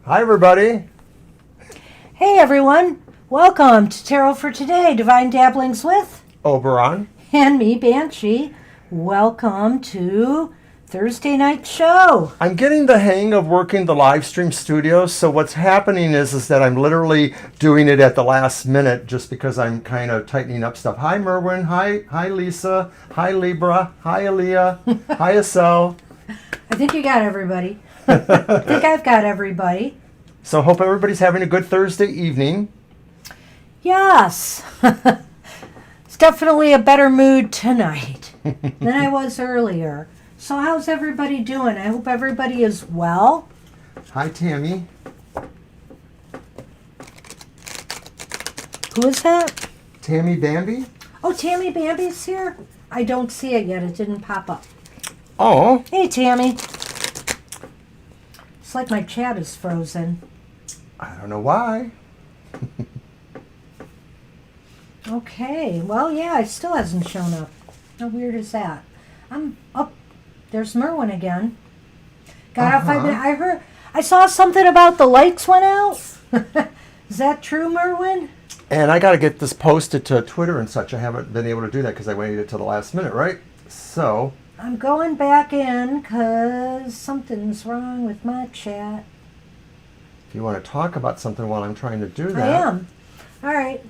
Hi, everybody. Hey, everyone. Welcome to Tarot for Today, Divine Dabblings with Oberon. and me, Banshee. Welcome to Thursday night show. I'm getting the hang of working the live stream studio, so what's happening is that I'm literally doing it at the last minute just because I'm kind of tightening up stuff. Hi, Merwin. Hi, Lisa. Hi, Libra. Hi, Aaliyah. Hi, Estelle. I think you got everybody. I think I've got everybody. So hope everybody's having a good Thursday evening. Yes. It's definitely a better mood tonight than I was earlier. So how's everybody doing? I hope everybody is well. Hi, Tammy. Who is that? Tammy Bambi. Oh, Tammy Bambi's here? I don't see it yet. It didn't pop up. Oh. Hey, Tammy. It's like my chat is frozen. I don't know why. Okay. Well, yeah, it still hasn't shown up. How weird is that? I'm up. There's Merwin again. Got out 5 minutes. I saw something about the lights went out. Is that true, Merwin? And I got to get this posted to Twitter and such. I haven't been able to do that because I waited till the last minute, right? So I'm going back in because something's wrong with my chat. if you want to talk about something while I'm trying to do that. I am. All right.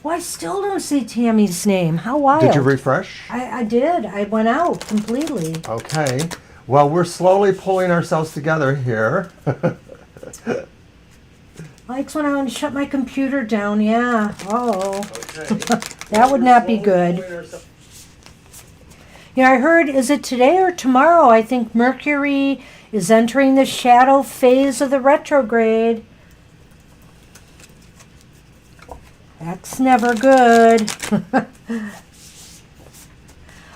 Well, I still don't see Tammy's name. How wild. Did you refresh? I did. I went out completely. Okay. Well, we're slowly pulling ourselves together here. Lights went out and shut my computer down. Yeah. Oh. Okay. That would not be good. Yeah, I heard, is it today or tomorrow? I think Mercury is entering the shadow phase of the retrograde. That's never good.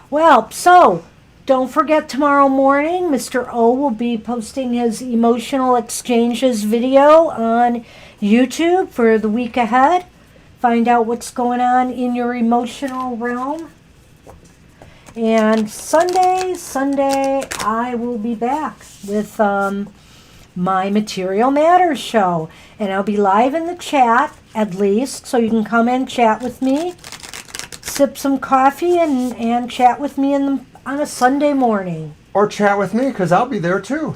Well, so don't forget tomorrow morning, Mr. O will be posting his emotional exchanges video on YouTube for the week ahead. Find out what's going on in your emotional realm. And Sunday, I will be back with my Material Matters show. And I'll be live in the chat, at least, so you can come and chat with me. Sip some coffee and chat with me on a Sunday morning. Or chat with me, because I'll be there too.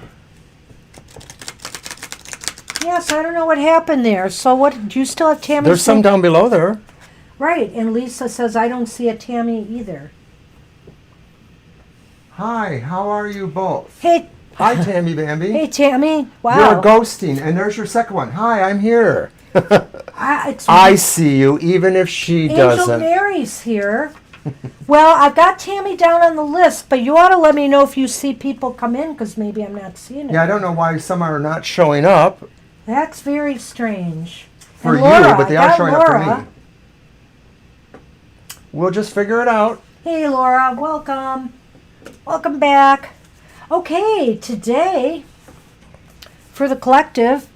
Yes, I don't know what happened there. So what, do you still have Tammy? There's some down below there. Right, and Lisa says, I don't see a Tammy either. Hi, how are you both? Hey. Hi, Tammy Bambi. Hey, Tammy. Wow. You're ghosting, and there's your second one. Hi, I'm here. It's I see you, even if she Angel doesn't. Mary's here. Well, I've got Tammy down on the list, but you ought to let me know if you see people come in, because maybe I'm not seeing it. Yeah, I don't know why some are not showing up. That's very strange. For And Laura, you, but they are got showing Laura. up for me. We'll just figure it out. Hey, Laura, welcome. Welcome back. Okay, today, for the collective,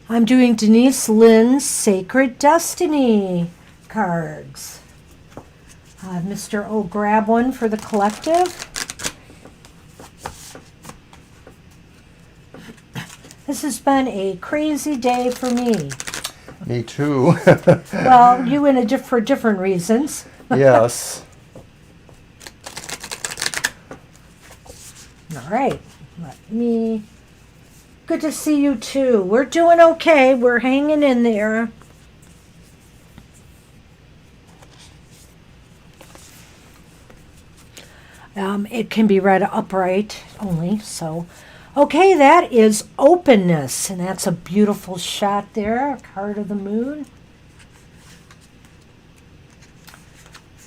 I'm doing Denise Lynn's Sacred Destiny cards. Mr. O, grab one for the collective. This has been a crazy day for me. Me too. Well, you for different reasons. Yes. All right. Good to see you too. We're doing okay. We're hanging in there. It can be read upright only, so. Okay, that is openness, and that's a beautiful shot there, a card of the moon.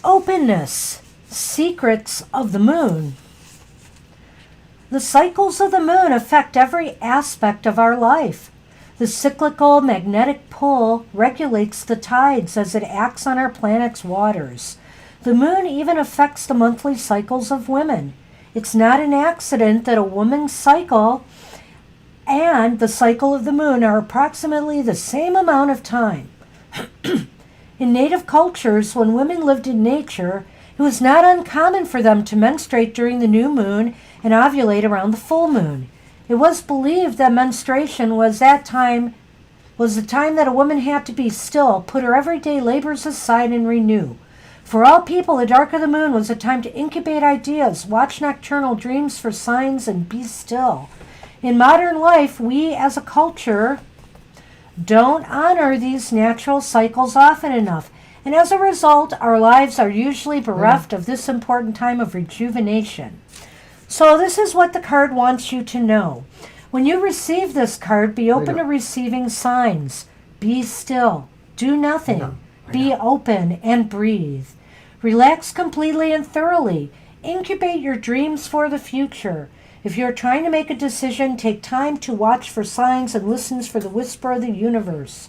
Openness, secrets of the moon. The cycles of the moon affect every aspect of our life. The cyclical magnetic pull regulates the tides as it acts on our planet's waters. The moon even affects the monthly cycles of women. It's not an accident that a woman's cycle and the cycle of the moon are approximately the same amount of time. In native cultures, when women lived in nature, it was not uncommon for them to menstruate during the new moon and ovulate around the full moon. It was believed that menstruation was the time that a woman had to be still, put her everyday labors aside, and renew. For all people, the dark of the moon was a time to incubate ideas, watch nocturnal dreams for signs, and be still. In modern life, we as a culture don't honor these natural cycles often enough. And as a result, our lives are usually bereft of this important time of rejuvenation. So this is what the card wants you to know. When you receive this card, be open to receiving signs. Be still. Do nothing. Be open and breathe. Relax completely and thoroughly. Incubate your dreams for the future. If you're trying to make a decision, take time to watch for signs and listen for the whisper of the universe.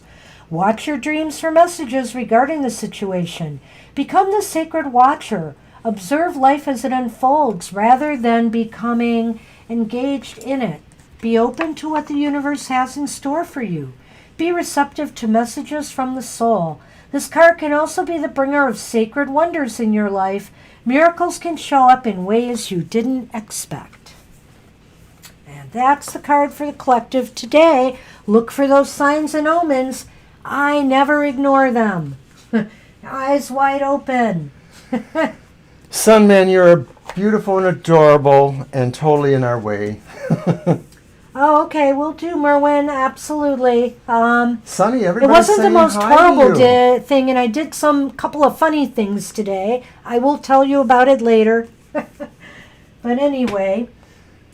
Watch your dreams for messages regarding the situation. Become the sacred watcher. Observe life as it unfolds rather than becoming engaged in it. Be open to what the universe has in store for you. Be receptive to messages from the soul. This card can also be the bringer of sacred wonders in your life. Miracles can show up in ways you didn't expect. And that's the card for the collective today. Look for those signs and omens. I never ignore them. Eyes wide open. Sunman, you're beautiful and adorable and totally in our way. Oh, okay, we'll do, Merwin, absolutely. Sunny, It everybody's wasn't the saying most hi to horrible you. thing, and I did some couple of funny things today. I will tell you about it later. But anyway,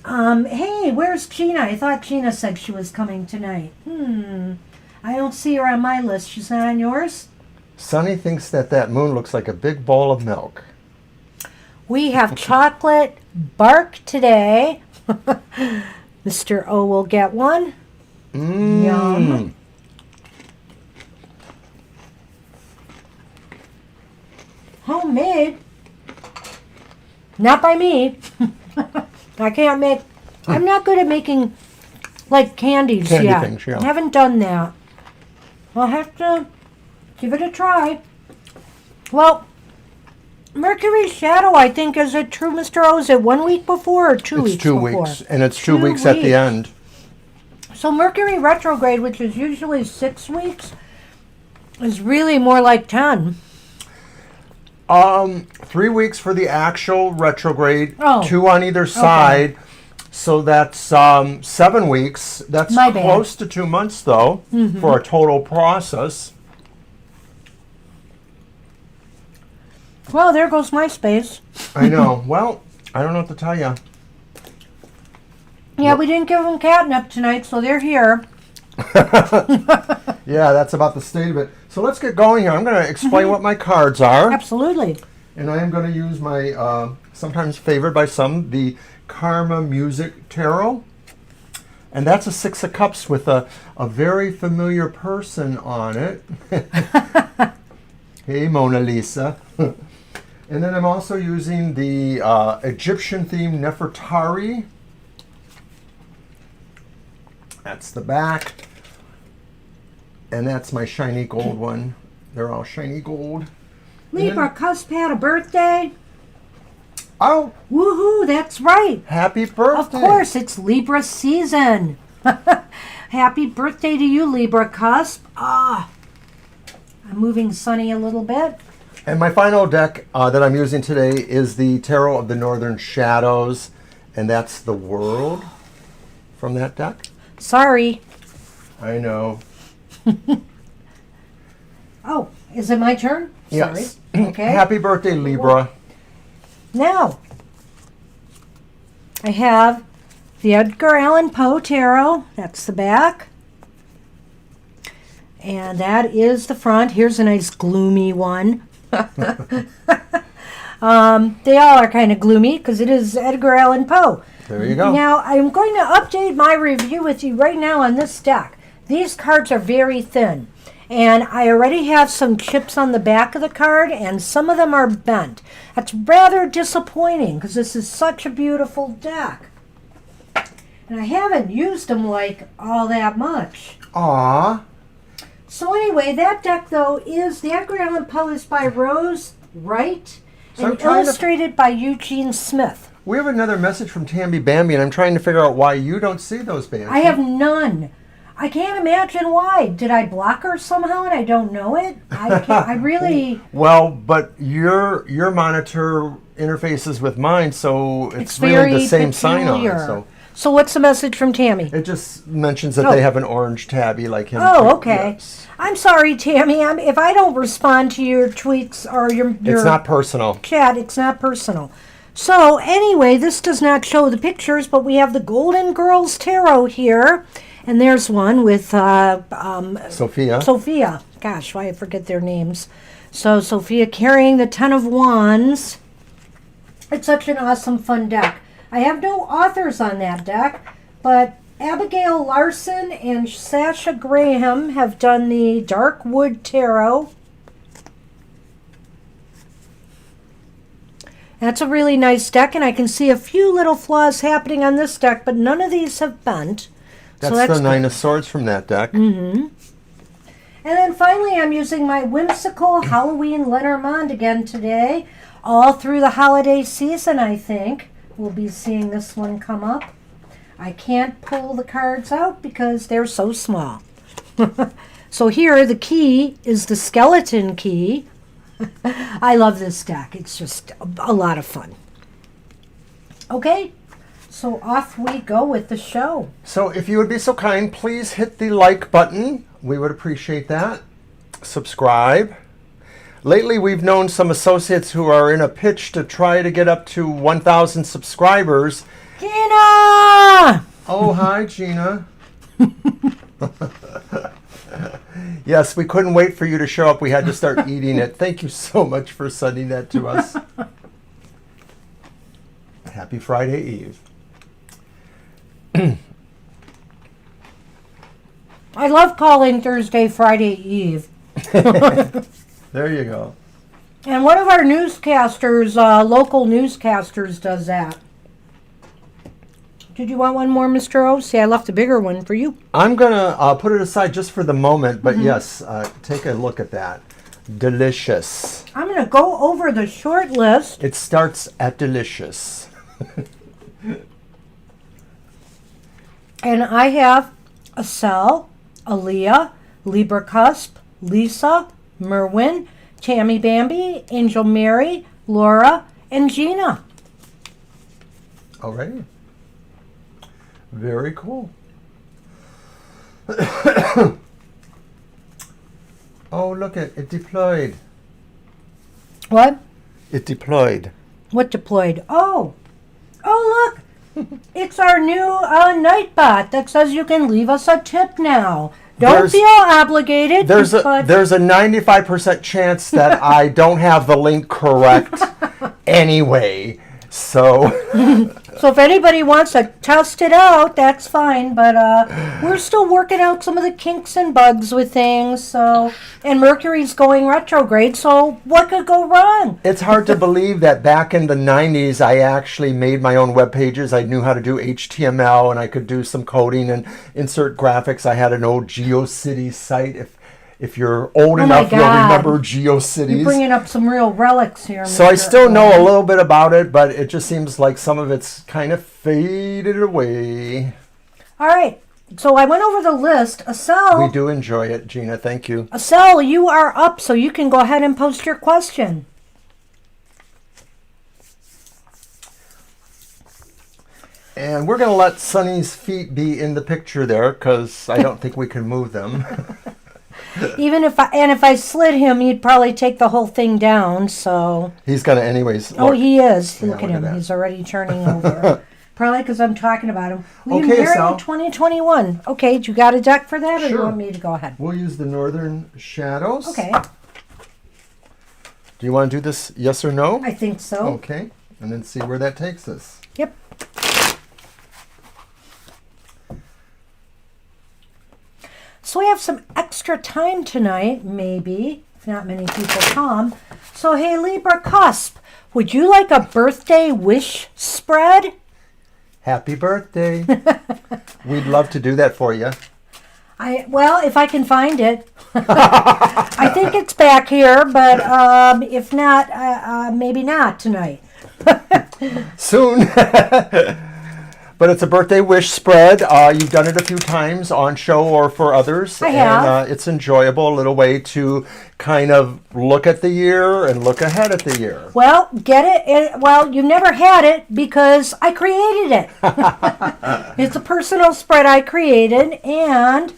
hey, where's Gina? I thought Gina said she was coming tonight. I don't see her on my list. She's not on yours? Sunny thinks that moon looks like a big bowl of milk. We have chocolate bark today. Mr. O will get one. Yum. Homemade. Not by me. I can't make... I'm not good at making, like, candies Candy yet. things, yeah. I haven't done that. I'll have to give it a try. Well, Mercury's shadow, I think, is it true, Mr. O? Is it 1 week before or 2 weeks before? It's 2 weeks, and it's 2 weeks at the end. So Mercury retrograde, which is usually 6 weeks, is really more like 10. 3 weeks for the actual retrograde, Oh, 2 on either side. So that's 7 weeks. That's My bad. close to 2 months, though, for a total process. Well, there goes MySpace. I know. Well, I don't know what to tell you. Yeah, we didn't give them catnip tonight, so they're here. Yeah, that's about the state of it. So let's get going here. I'm going to explain what my cards are. Absolutely. And I am going to use my, sometimes favored by some, the Karma Music Tarot. And that's a 6 of Cups with a very familiar person on it. Hey, Mona Lisa. And then I'm also using the Egyptian-themed Nefertari. That's the back. And that's my shiny gold one. They're all shiny gold. Libra Cusp had a birthday. Oh, Woohoo, that's right. happy birthday. Of course, it's Libra season. Happy birthday to you, Libra Cusp. I'm moving Sunny a little bit. And my final deck that I'm using today is the Tarot of the Northern Shadows. And that's the World from that deck. Sorry. I know. Oh, is it my turn? Yes. Sorry. Okay. Happy birthday, Libra. Now, I have the Edgar Allan Poe Tarot. That's the back. And that is the front. Here's a nice gloomy one. They all are kind of gloomy because it is Edgar Allan Poe. There you go. Now, I'm going to update my review with you right now on this deck. These cards are very thin. And I already have some chips on the back of the card, and some of them are bent. That's rather disappointing because this is such a beautiful deck. And I haven't used them like all that much. Aw. So anyway, that deck, though, is the Edgar Allan Poe is by Rose Wright So I'm and trying to- illustrated by Eugene Smith. We have another message from Tammy Bambi, and I'm trying to figure out why you don't see those, Banshee. I have none. I can't imagine why. Did I block her somehow and I don't know it? I really... Well, but your monitor interfaces with mine, so it's really very the same sign on. peculiar. So what's the message from Tammy? It just mentions that they have an orange tabby like him. Oh, okay. Yes. I'm sorry, Tammy. If I don't respond to your tweets or your It's not personal. chat, it's not personal. So anyway, this does not show the pictures, but we have the Golden Girls Tarot here. And there's one with Sophia. Sophia. Gosh, why I forget their names. So Sophia carrying the Ten of Wands. It's such an awesome, fun deck. I have no authors on that deck, but Abigail Larson and Sasha Graham have done the Dark Wood Tarot. That's a really nice deck, and I can see a few little flaws happening on this deck, but none of these have bent. That's the Nine of Swords from that deck. Mm-hmm. And then finally, I'm using my whimsical Halloween Lenormand again today. All through the holiday season, I think. We'll be seeing this one come up. I can't pull the cards out because they're so small. So here, the key is the skeleton key. I love this deck. It's just a lot of fun. Okay. So off we go with the show. So if you would be so kind, please hit the like button. We would appreciate that. Subscribe. Lately, we've known some associates who are in a pitch to try to get up to 1,000 subscribers. Gina! Oh, hi, Gina. Yes, we couldn't wait for you to show up. We had to start eating it. Thank you so much for sending that to us. Happy Friday Eve. I love calling Thursday Friday Eve. There you go. And one of our newscasters, local newscasters, does that. Did you want one more, Mr. O? See, I left a bigger one for you. I'm going to put it aside just for the moment, but yes, take a look at that. Delicious. I'm going to go over the short list. It starts at delicious. And I have Acel, Aaliyah, Libra Cusp, Lisa, Merwin, Tammy Bambi, Angel Mary, Laura, and Gina. Alrighty. Very cool. Oh, look it deployed. What? It deployed. What deployed? Oh, look. It's our new Nightbot that says you can leave us a tip now. Don't feel obligated. There's a 95% chance that I don't have the link correct anyway. So if anybody wants to test it out, that's fine. But we're still working out some of the kinks and bugs with things. So, and Mercury's going retrograde. So what could go wrong? it's hard to believe that back in the 90s, I actually made my own web pages. I knew how to do HTML, and I could do some coding and insert graphics. I had an old GeoCities site. If you're old enough, you'll remember GeoCities. You're bringing up some real relics here. So I still know a little bit about it, but it just seems like some of it's kind of faded away. All right. So I went over the list. Acel. We do enjoy it, Gina. Thank you. Acel, you are up, so you can go ahead and post your question. And we're going to let Sonny's feet be in the picture there, because I don't think we can move them. Even if I slid him, he'd probably take the whole thing down. So He's going to anyways. oh, he is. Yeah, Look at look at him. that. He's already turning over. Probably because I'm talking about him. We Okay, married Sal. in 2021. Okay, you got a deck for that, or Sure. you want me to go ahead? We'll use the Northern Shadows. Okay, Do you want to do this yes or no? I think so. Okay. And then see where that takes us. Yep. So we have some extra time tonight, maybe, if not many people come. So hey, Libra Cusp, would you like a birthday wish spread? Happy birthday. We'd love to do that for you. Well, if I can find it. I think it's back here, but if not, maybe not tonight. Soon. But it's a birthday wish spread. You've done it a few times on show or for others. I have. And it's enjoyable, a little way to kind of look at the year and look ahead at the year. Well, get it? Well, you never had it because I created it. It's a personal spread I created, and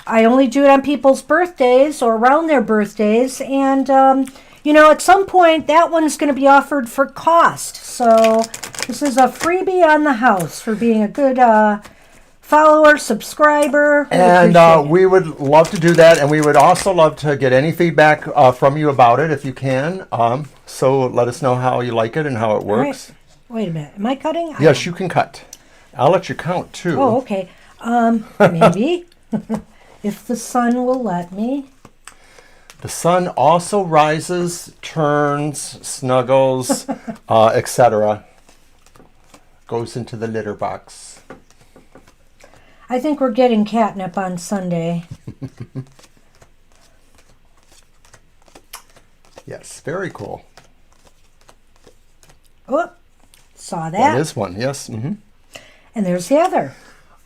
I only do it on people's birthdays or around their birthdays. And, at some point, that one's going to be offered for cost. So this is a freebie on the house for being a good follower, subscriber. And we would love to do that. And we would also love to get any feedback from you about it if you can. So let us know how you like it and how it works. Right. Wait a minute. Am I cutting? Yes, you can cut. I'll let you count, too. Oh, okay. Maybe. If the sun will let me. The sun also rises, turns, snuggles, etc. Goes into the litter box. I think we're getting catnip on Sunday. Yes, very cool. Oh, saw that. That is one, yes. Mm-hmm. And there's the other.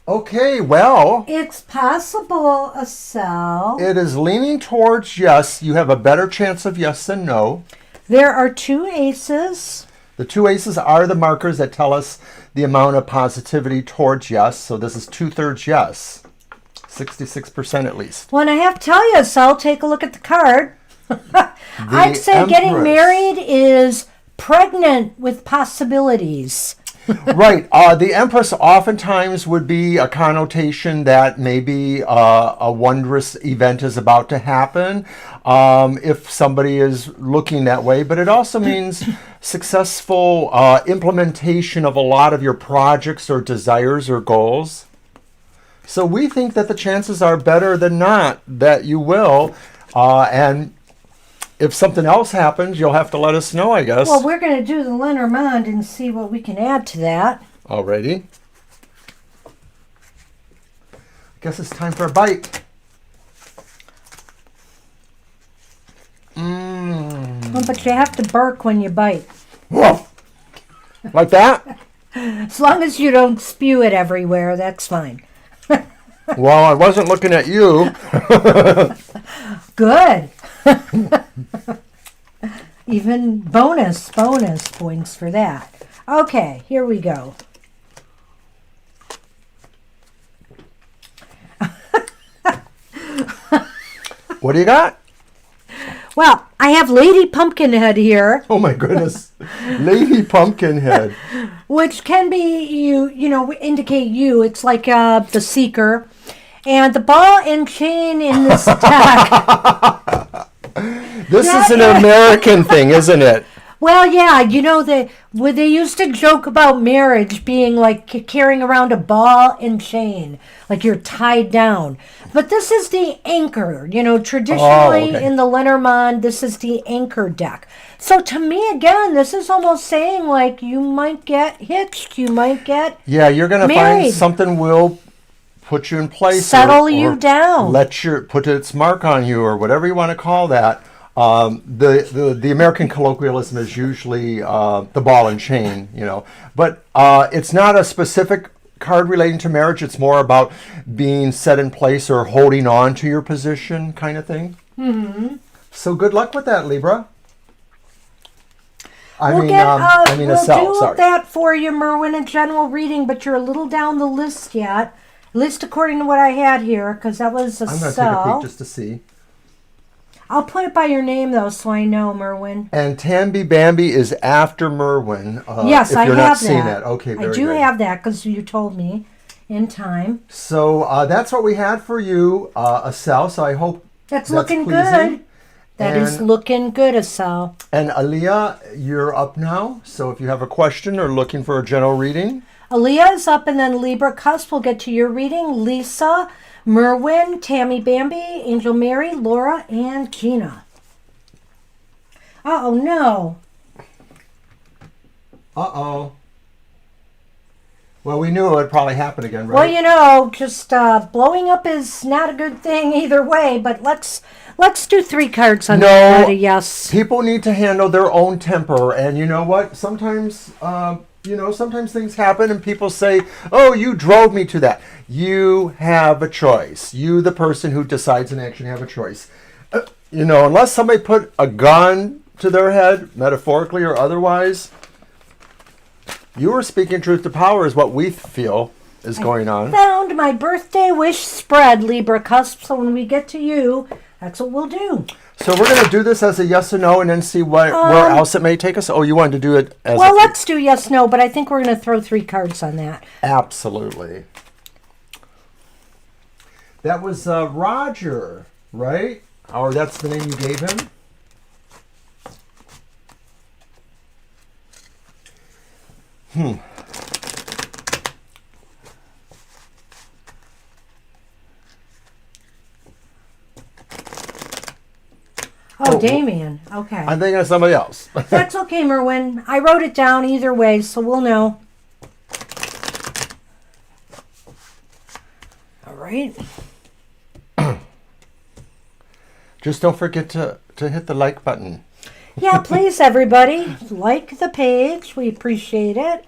Okay, well, It's possible, Estelle. it is leaning towards yes. You have a better chance of yes than no. There are two aces. The two aces are the markers that tell us the amount of positivity towards yes. So this is 2/3 yes. 66% at least. Well, and I have to tell you, Estelle, take a look at the card. I'd say getting Empress. married is pregnant with possibilities. Right. The Empress oftentimes would be a connotation that maybe a wondrous event is about to happen if somebody is looking that way. But it also means successful implementation of a lot of your projects or desires or goals. So we think that the chances are better than not that you will. And if something else happens, you'll have to let us know, I guess. Well, we're going to do the Lenormand and see what we can add to that. Alrighty. Guess it's time for a bite. Oh, but you have to bark when you bite. Whoa. Like that? As long as you don't spew it everywhere, that's fine. Well, I wasn't looking at you. Good. Even bonus points for that. Okay, here we go. What do you got? Well, I have Lady Pumpkinhead here, Oh my goodness. Lady Pumpkinhead. which can be indicate you. It's like the Seeker. And the ball and chain in this deck. This is an American thing, isn't it? Well, yeah, they used to joke about marriage being like carrying around a ball and chain, like you're tied down. But this is the anchor. Traditionally okay. in the Lenormand, this is the anchor deck. So to me, again, this is almost saying like you might get hitched, you might get Yeah, you're going to married. find something will put you in place. Settle you down. Put its mark on you or whatever you want to call that. The American colloquialism is usually the ball and chain, But it's not a specific card relating to marriage. It's more about being set in place or holding on to your position kind of thing. Mm-hmm. So good luck with that, Libra. We'll do Sorry. that for you, Merwin, a general reading, but you're a little down the list yet. At least according to what I had here, because that was a I'm going to take a cell. peek just to see. I'll put it by your name, though, so I know, Merwin. And Tamby Bambi is after Merwin. Yes, if I you're have not seeing that. that. Okay, very I do good. have that, because you told me in time. So that's what we had for you, Estelle. So I hope That's that's looking pleasing. good. That is And- looking good, Estelle. And Aaliyah, you're up now. So if you have a question or looking for a general reading, Aaliyah is up, and then Libra Cusp will get to your reading. Lisa, Merwin, Tammy Bambi, Angel Mary, Laura, and Gina. Oh no. uh-oh. Well, we knew it would probably happen again, right? Well, you know, just blowing up is not a good thing either way. But let's do 3 cards on that. Yes. People need to handle their own temper, and you know what? Sometimes, sometimes things happen, and people say, "Oh, you drove me to that." You have a choice. You, the person who decides an action, have a choice. Unless somebody put a gun to their head, metaphorically or otherwise, you are speaking truth to power is what we feel is going on. Found my birthday wish spread, Libra cusp. So when we get to you, that's what we'll do. So we're going to do this as a yes or no and then see where else it may take us? Oh, you wanted to do it as Well, let's do yes, no, but I think we're going to throw 3 cards on that. Absolutely. That was Roger, right? Or that's the name you gave him? Oh, Damien. Okay. I'm thinking of somebody else. That's okay, Merwin. I wrote it down either way, so we'll know. All right. Just don't forget to hit the like button. Yeah, please, everybody. Like the page. We appreciate it.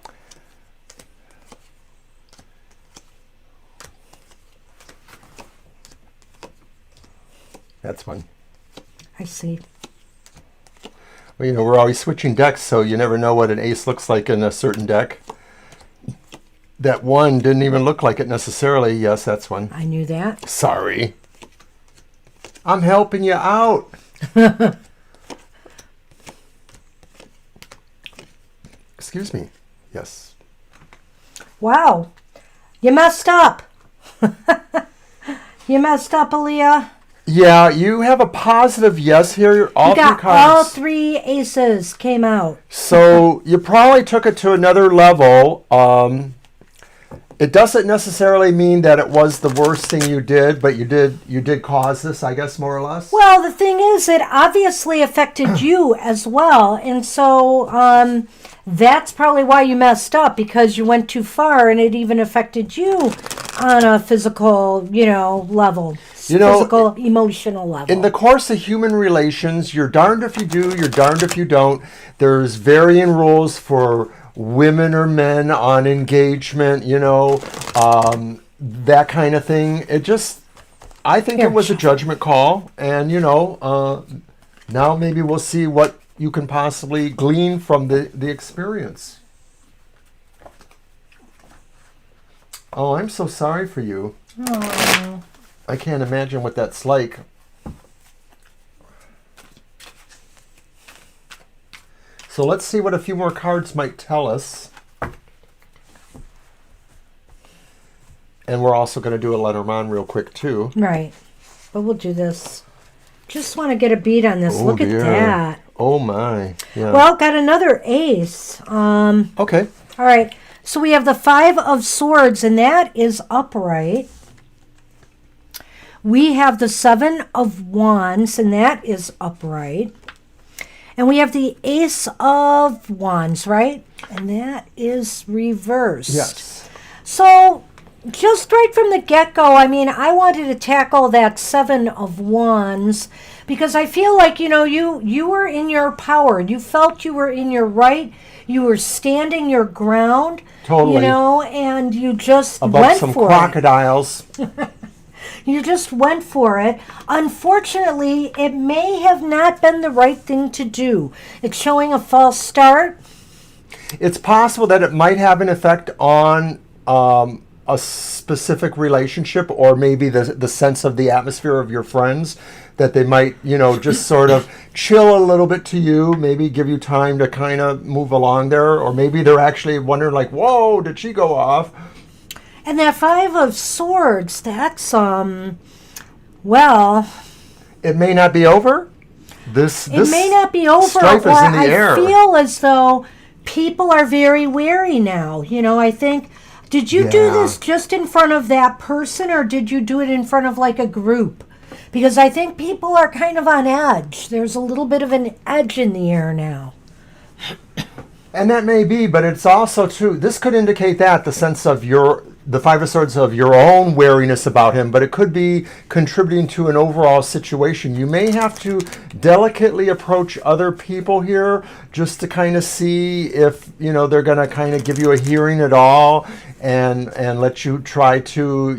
That's one. I see. Well, we're always switching decks, so you never know what an ace looks like in a certain deck. That one didn't even look like it necessarily. Yes, that's one. I knew that. Sorry. I'm helping you out. Excuse me. Yes. Wow. You messed up. You messed up, Aaliyah. Yeah, you have a positive yes here. All you got 3 cards. all 3 aces came out. So you probably took it to another level. It doesn't necessarily mean that it was the worst thing you did, but you did cause this, I guess, more or less. Well, the thing is, it obviously affected you as well, and so that's probably why you messed up, because you went too far, and it even affected you on a physical, level. Physical, emotional level. In the course of human relations, you're darned if you do, you're darned if you don't. There's varying rules for women or men on engagement, that kind of thing. I think it was a judgment call, and now maybe we'll see what you can possibly glean from the experience. Oh, I'm so sorry for you. Oh. I can't imagine what that's like. So let's see what a few more cards might tell us. And we're also going to do a Lenormand real quick, too. Right. But we'll do this. Just want to get a beat on this. Look at that. Oh, my. Yeah. Well, got another ace. Okay. All right. So we have the 5 of Swords, and that is upright. We have the 7 of Wands, and that is upright. And we have the Ace of Wands, right? And that is reversed. Yes. So just right from the get-go, I wanted to tackle that 7 of Wands because I feel like, you were in your power. You felt you were in your right. You were standing your ground. Totally. And you just Above went some for crocodiles. You just went for it. Unfortunately, it may have not been the right thing to do. It's showing a false start. It's possible that it might have an effect on a specific relationship, or maybe the sense of the atmosphere of your friends, that they might, just sort of chill a little bit to you, maybe give you time to kind of move along there, or maybe they're actually wondering like, whoa, did she go off? And that 5 of Swords, that's, well... It may not be over. It may not be over, strife or is in the air. I feel as though people are very wary now. I think, did you do this just in front of that person, or did you do it in front of like a group? Because I think people are kind of on edge. There's a little bit of an edge in the air now. And that may be, but it's also too, this could indicate that the sense of the Five of Swords of your own wariness about him, but it could be contributing to an overall situation. You may have to delicately approach other people here just to kind of see if, they're going to kind of give you a hearing at all and let you try to,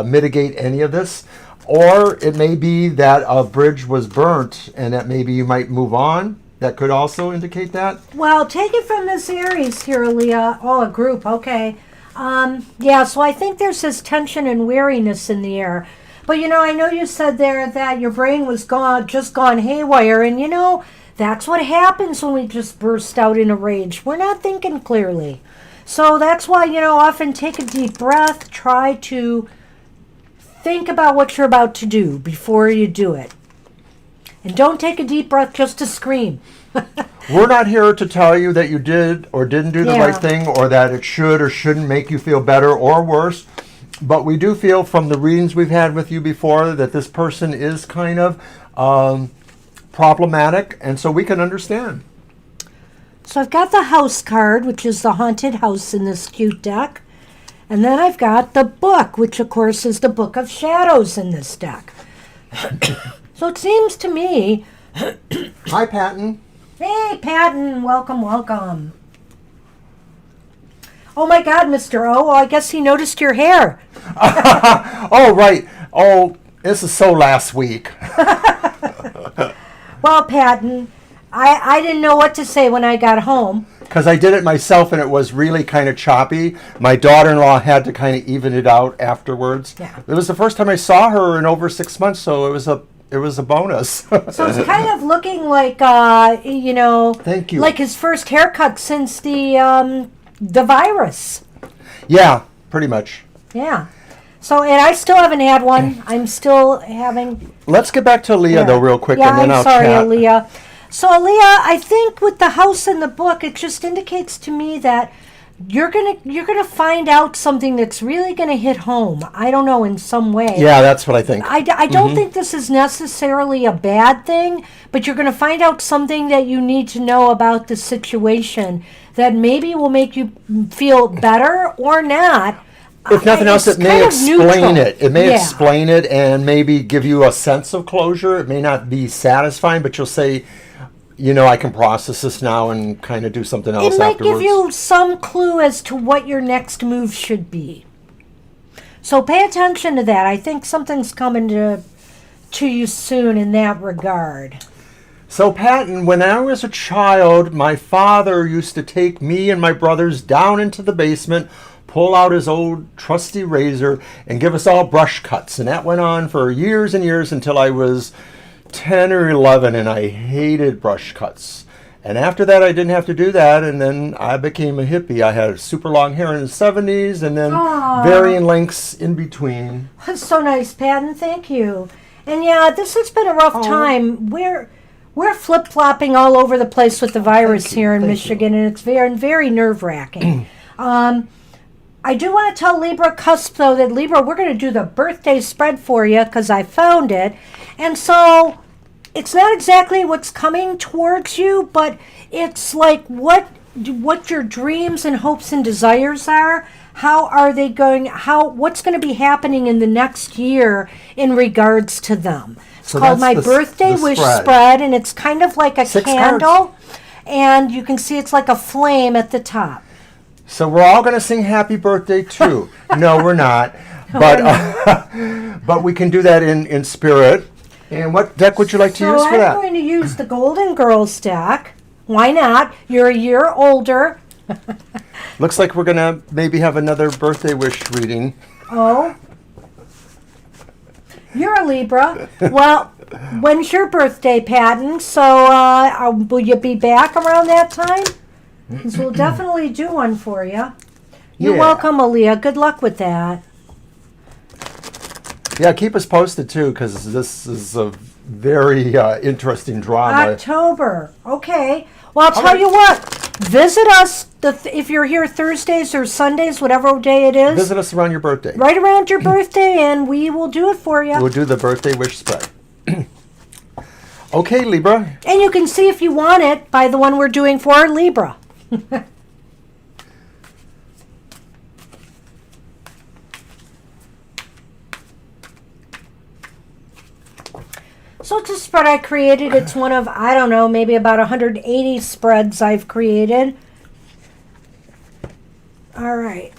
mitigate any of this. Or it may be that a bridge was burnt and that maybe you might move on. That could also indicate that. Well, take it from this Aries here, Leah. Oh, a group. Okay. Yeah, so I think there's this tension and weariness in the air. But, I know you said there that your brain was just gone haywire. And, that's what happens when we just burst out in a rage. We're not thinking clearly. So that's why, often take a deep breath. Try to think about what you're about to do before you do it. And don't take a deep breath just to scream. We're not here to tell you that you did or didn't do the right thing, or that it should or shouldn't make you feel better or worse. But we do feel from the readings we've had with you before that this person is kind of problematic, and so we can understand. So I've got the house card, which is the haunted house in this cute deck. And then I've got the book, which of course is the Book of Shadows in this deck. So it seems to me... Hi, Patton. Hey, Patton. Welcome, welcome. Oh, my God, Mr. O. I guess he noticed your hair. Oh, right. Oh, this is so last week. Well, Patton, I didn't know what to say when I got home. Because I did it myself and it was really kind of choppy. My daughter-in-law had to kind of even it out afterwards. Yeah. It was the first time I saw her in over 6 months, so it was a bonus. So it's kind of looking like, Thank you. Like his first haircut since the virus. Yeah, pretty much. Yeah. So, and I still haven't had one. I'm still having... Let's get back to Leah, though, real quick, and then I'll sorry, chat. Leah. So, Leah, I think with the house in the book, it just indicates to me that you're gonna find out something that's really gonna hit home. I don't know, in some way. Yeah, that's what I think. I don't think this is necessarily a bad thing, but you're gonna find out something that you need to know about the situation that maybe will make you feel better or not. If nothing else, it may explain neutral. it. It may explain it and maybe give you a sense of closure. It may not be satisfying, but you'll say, I can process this now and kind of do something else afterwards. It might give you some clue as to what your next move should be. So pay attention to that. I think something's coming to you soon in that regard. So, Patton, when I was a child, my father used to take me and my brothers down into the basement, pull out his old trusty razor, and give us all brush cuts. And that went on for years and years until I was 10 or 11, and I hated brush cuts. And after that, I didn't have to do that, and then I became a hippie. I had super long hair in the 70s, and then varying lengths in between. That's so nice, Patton. Thank you. And yeah, this has been a rough time. We're flip-flopping all over the place with the virus here in Michigan, and it's very, very nerve-wracking. I do want to tell Libra Cusp, though, that Libra, we're going to do the birthday spread for you because I found it. And so it's not exactly what's coming towards you, but it's like what your dreams and hopes and desires are. How are they going? What's going to be happening in the next year in regards to them? It's called My Birthday Wish Spread, and it's kind of like a candle. And you can see it's like a flame at the top. So we're all going to sing happy birthday too. No, we're not. But we can do that in spirit. And what deck would you like to use for that? I'm going to use the Golden Girls deck. Why not? You're a year older. Looks like we're going to maybe have another birthday wish reading. Oh. You're a Libra. Well, when's your birthday, Patton? So will you be back around that time? Because we'll definitely do one for you. You're welcome, Aaliyah. Good luck with that. Yeah, keep us posted, too, because this is a very interesting drama. October. Okay. Well, I'll tell you what. Visit us if you're here Thursdays or Sundays, whatever day it is. Visit us around your birthday. Right around your birthday, and we will do it for you. We'll do the birthday wish spread. Okay, Libra. And you can see if you want it by the one we're doing for Libra. So it's a spread I created. It's one of, I don't know, maybe about 180 spreads I've created. All right.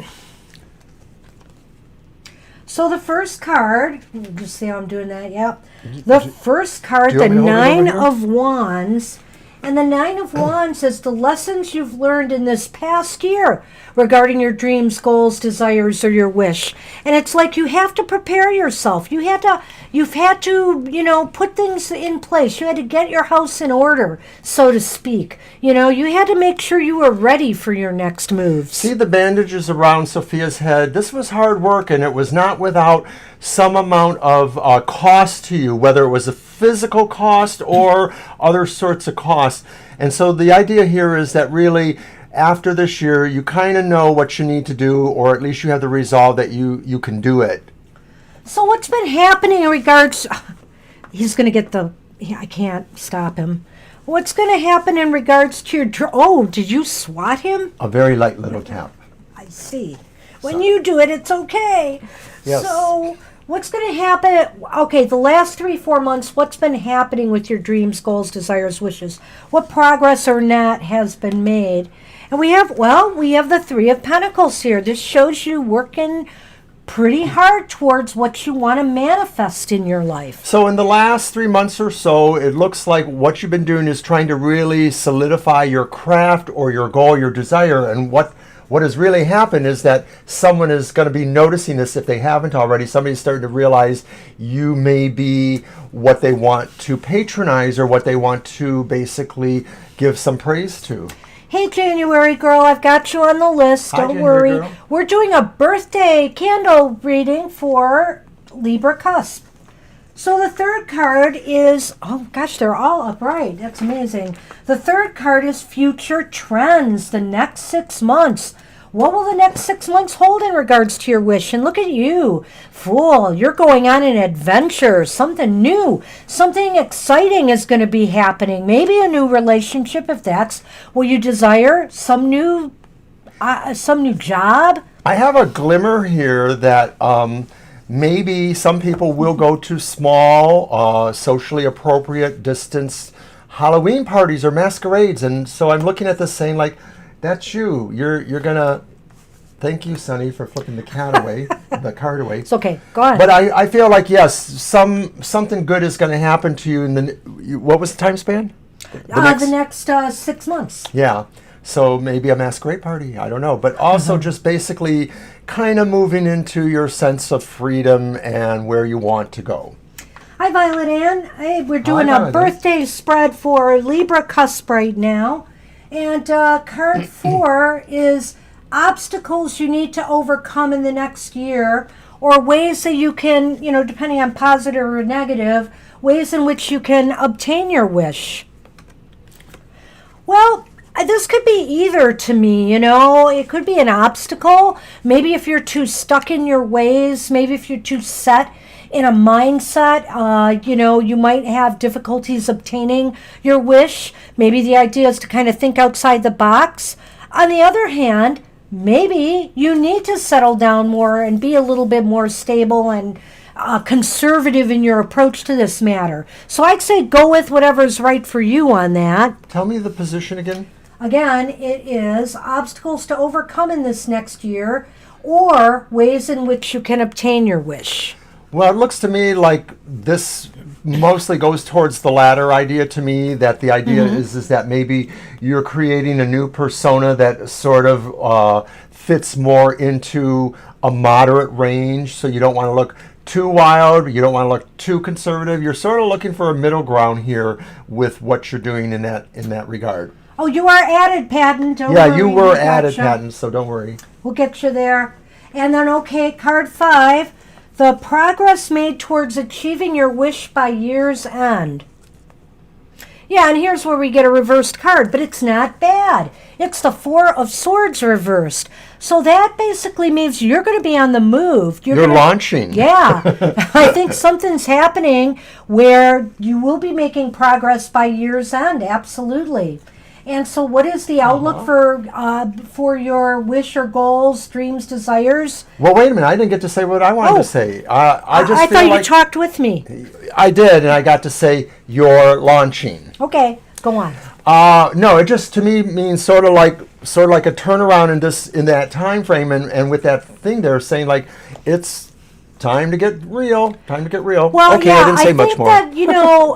So the first card, just see how I'm doing that, yep. The first card, the Nine of Wands. And the Nine of Wands is the lessons you've learned in this past year regarding your dreams, goals, desires, or your wish. And it's like you have to prepare yourself. You've had to, put things in place. You had to get your house in order, so to speak. You had to make sure you were ready for your next moves. See the bandages around Sophia's head? This was hard work, and it was not without some amount of cost to you, whether it was a physical cost or other sorts of costs. And so the idea here is that really after this year, you kind of know what you need to do, or at least you have the resolve that you can do it. So what's been happening in regards... He's going to get the... I can't stop him. What's going to happen in regards to your... Oh, did you swat him? A very light little tap. I see. When you do it, it's okay. Yes. So what's going to happen? Okay, the last 3-4 months, what's been happening with your dreams, goals, desires, wishes? What progress or not has been made? And we have the Three of Pentacles here. This shows you working pretty hard towards what you want to manifest in your life. So in the last 3 months or so, it looks like what you've been doing is trying to really solidify your craft or your goal, your desire. And what has really happened is that someone is going to be noticing this if they haven't already. Somebody's starting to realize you may be what they want to patronize or what they want to basically give some praise to. Hey, January girl, I've got you on the list. Hi, Don't January worry. girl. We're doing a birthday candle reading for Libra Cusp. So the third card is, oh gosh, they're all upright. That's amazing. The third card is Future Trends, the next 6 months. What will the next 6 months hold in regards to your wish? And look at you, fool. You're going on an adventure, something new, something exciting is going to be happening. Maybe a new relationship if that's what you desire, some new job. I have a glimmer here that maybe some people will go to small, socially appropriate, distanced Halloween parties or masquerades. And so I'm looking at this saying, like, that's you. You're gonna. Thank you, Sonny, for flipping the cat away, the card away. It's okay. Go on. But I feel like yes, something good is going to happen to you. What was the time span? The next 6 months. Yeah. So maybe a masquerade party. I don't know. But also just basically kind of moving into your sense of freedom and where you want to go. Hi, Violet Ann. Hey, we're doing Hi, a birthday spread for Libra Cusp right now. And card 4 is obstacles you need to overcome in the next year, or ways that you can, depending on positive or negative, ways in which you can obtain your wish. Well, this could be either to me, It could be an obstacle. Maybe if you're too stuck in your ways, maybe if you're too set in a mindset, you might have difficulties obtaining your wish. Maybe the idea is to kind of think outside the box. On the other hand, maybe you need to settle down more and be a little bit more stable and conservative in your approach to this matter. So I'd say go with whatever's right for you on that. Tell me the position again. Again, it is obstacles to overcome in this next year, or ways in which you can obtain your wish. Well, it looks to me like this mostly goes towards the latter idea to me, that the idea is that maybe you're creating a new persona that sort of fits more into a moderate range. So you don't want to look too wild, you don't want to look too conservative. You're sort of looking for a middle ground here with what you're doing in that regard. Oh, you are added, Patton. Don't worry. Yeah, you were added, Patton, so don't worry. We'll get you there. And then, okay, card 5. The progress made towards achieving your wish by year's end. Yeah, and here's where we get a reversed card, but it's not bad. It's the 4 of Swords reversed. So that basically means you're going to be on the move. You're launching. Yeah. I think something's happening where you will be making progress by year's end. Absolutely. And so what is the outlook for your wish or goals, dreams, desires? Well, wait a minute. I didn't get to say what I wanted to say. I just I feel thought you like talked with me. I did, and I got to say you're launching. Okay, go on. No, it just to me means sort of like a turnaround in that time frame, and with that thing they're saying like it's time to get real. Time to get real. Well, okay, yeah, I didn't say much think more. that,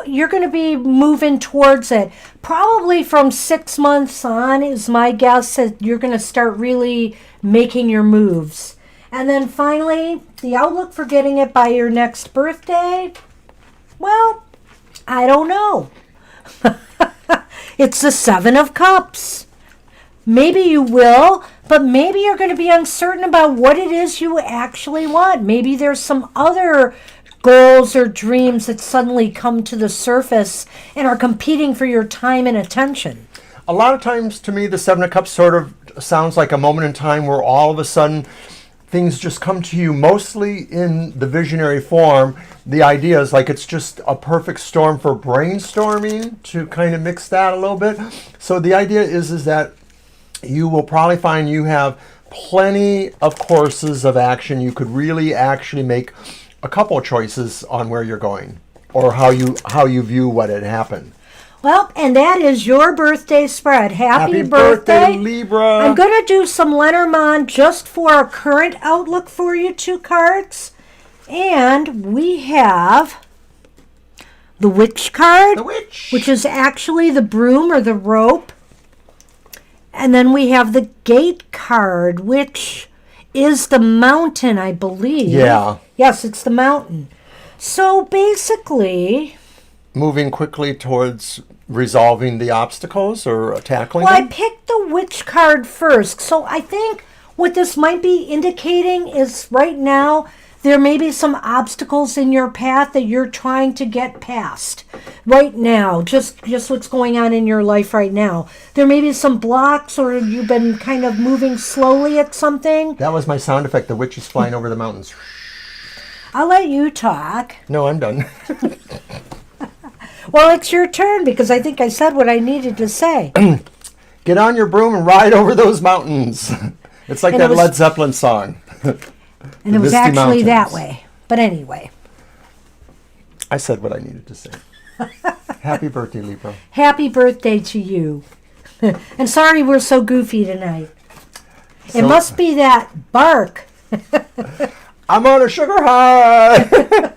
you're going to be moving towards it. Probably from 6 months on is my guess that you're going to start really making your moves. And then finally, the outlook for getting it by your next birthday, well, I don't know. It's the Seven of Cups. Maybe you will, but maybe you're going to be uncertain about what it is you actually want. Maybe there's some other goals or dreams that suddenly come to the surface and are competing for your time and attention. A lot of times, to me, the Seven of Cups sort of sounds like a moment in time where all of a sudden things just come to you, mostly in the visionary form. The idea is like it's just a perfect storm for brainstorming, to kind of mix that a little bit. So the idea is that you will probably find you have plenty of courses of action. You could really actually make a couple of choices on where you're going or how you view what had happened. Well, and that is your birthday spread. Happy birthday, Libra. I'm going to do some Lenormand just for a current outlook for you, 2 cards. And we have the Witch card, The Witch, which is actually the broom or the rope. And then we have the Gate card, which is the mountain, I believe. Yeah. Yes, it's the mountain. So basically, moving quickly towards resolving the obstacles or tackling well, I them. picked the Witch card first. So I think what this might be indicating is right now there may be some obstacles in your path that you're trying to get past right now. Just what's going on in your life right now. There may be some blocks, or you've been kind of moving slowly at something. That was my sound effect. The witch is flying over the mountains. I'll let you talk. No, I'm done. Well, it's your turn because I think I said what I needed to say. Get on your broom and ride over those mountains. It's like And that it was- Led Zeppelin song. And The it was Misty actually that Mountains. way. But anyway, I said what I needed to say. Happy birthday, Libra. happy birthday to you. And sorry we're so goofy tonight. It So- must be that bark. I'm on a sugar high.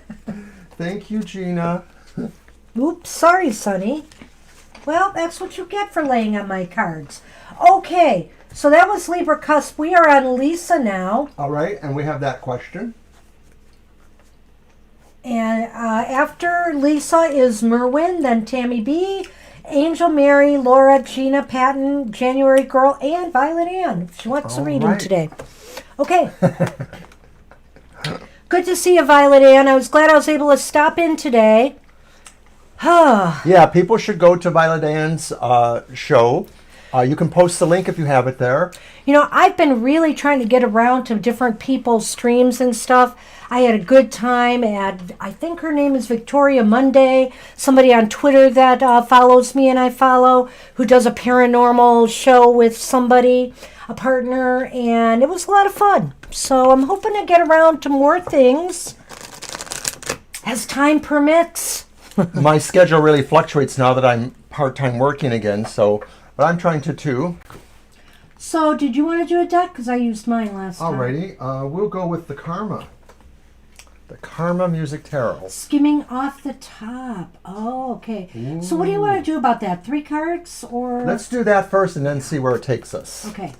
Thank you, Gina. Oops, sorry, Sonny. Well, that's what you get for laying on my cards. Okay, so that was Libra Cusp. We are on Lisa now. All right, and we have that question. And after Lisa is Merwin, then Tammy B, Angel Mary, Laura, Gina, Patton, January Girl, and Violet Ann. She wants a All reading right. today. Okay. Good to see you, Violet Ann. I was glad I was able to stop in today. Yeah, people should go to Violet Ann's show. You can post the link if you have it there. You know, I've been really trying to get around to different people's streams and stuff. I had a good time at, I think her name is Victoria Monday, somebody on Twitter that follows me and I follow, who does a paranormal show with somebody, a partner, and it was a lot of fun. So I'm hoping to get around to more things as time permits. My schedule really fluctuates now that I'm part-time working again, so, but I'm trying to too. So did you want to do a deck? Because I used mine last time. Alrighty, we'll go with the Karma. The Karma Music Tarot. Skimming off the top. Oh, okay. So what do you want to do about that? 3 cards or? Let's do that first and then see where it takes us. Okay.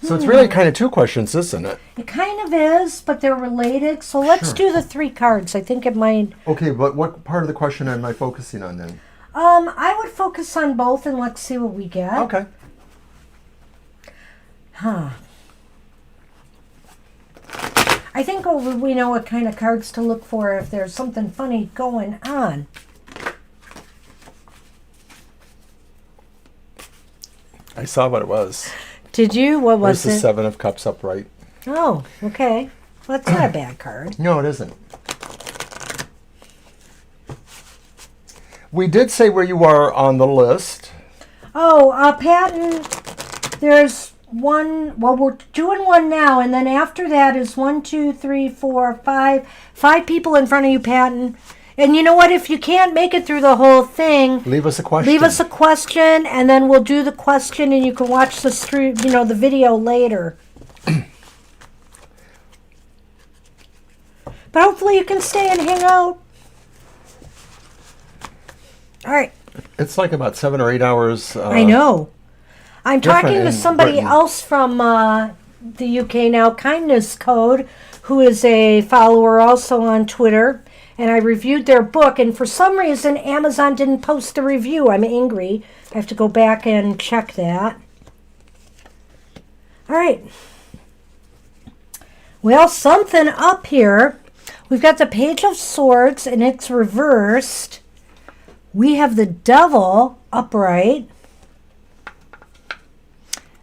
So it's really kind of 2 questions, isn't it? It kind of is, but they're related. So let's Sure. do the 3 cards. I think it might. Okay, but what part of the question am I focusing on then? I would focus on both and let's see what we get. Okay. Huh. I think we know what kind of cards to look for if there's something funny going on. I saw what it was. Did you? What was There's the it? 7 of Cups upright. Oh, okay. Well, that's not a bad card. No, it isn't. We did say where you are on the list. Oh, Patton, there's one, well, we're doing one now, and then after that is 1, 2, 3, 4, 5, 5 people in front of you, Patton. And you know what? If you can't make it through the whole thing, Leave us a question. leave us a question, and then we'll do the question, and you can watch this through, the video later. But hopefully you can stay and hang out. All right. It's like about 7 or 8 hours. I know. I'm talking to in somebody Britain. else from the UK now, Kindness Code, who is a follower also on Twitter. And I reviewed their book, and for some reason, Amazon didn't post a review. I'm angry. I have to go back and check that. All right. Well, something up here. We've got the Page of Swords, and it's reversed. We have the Devil upright.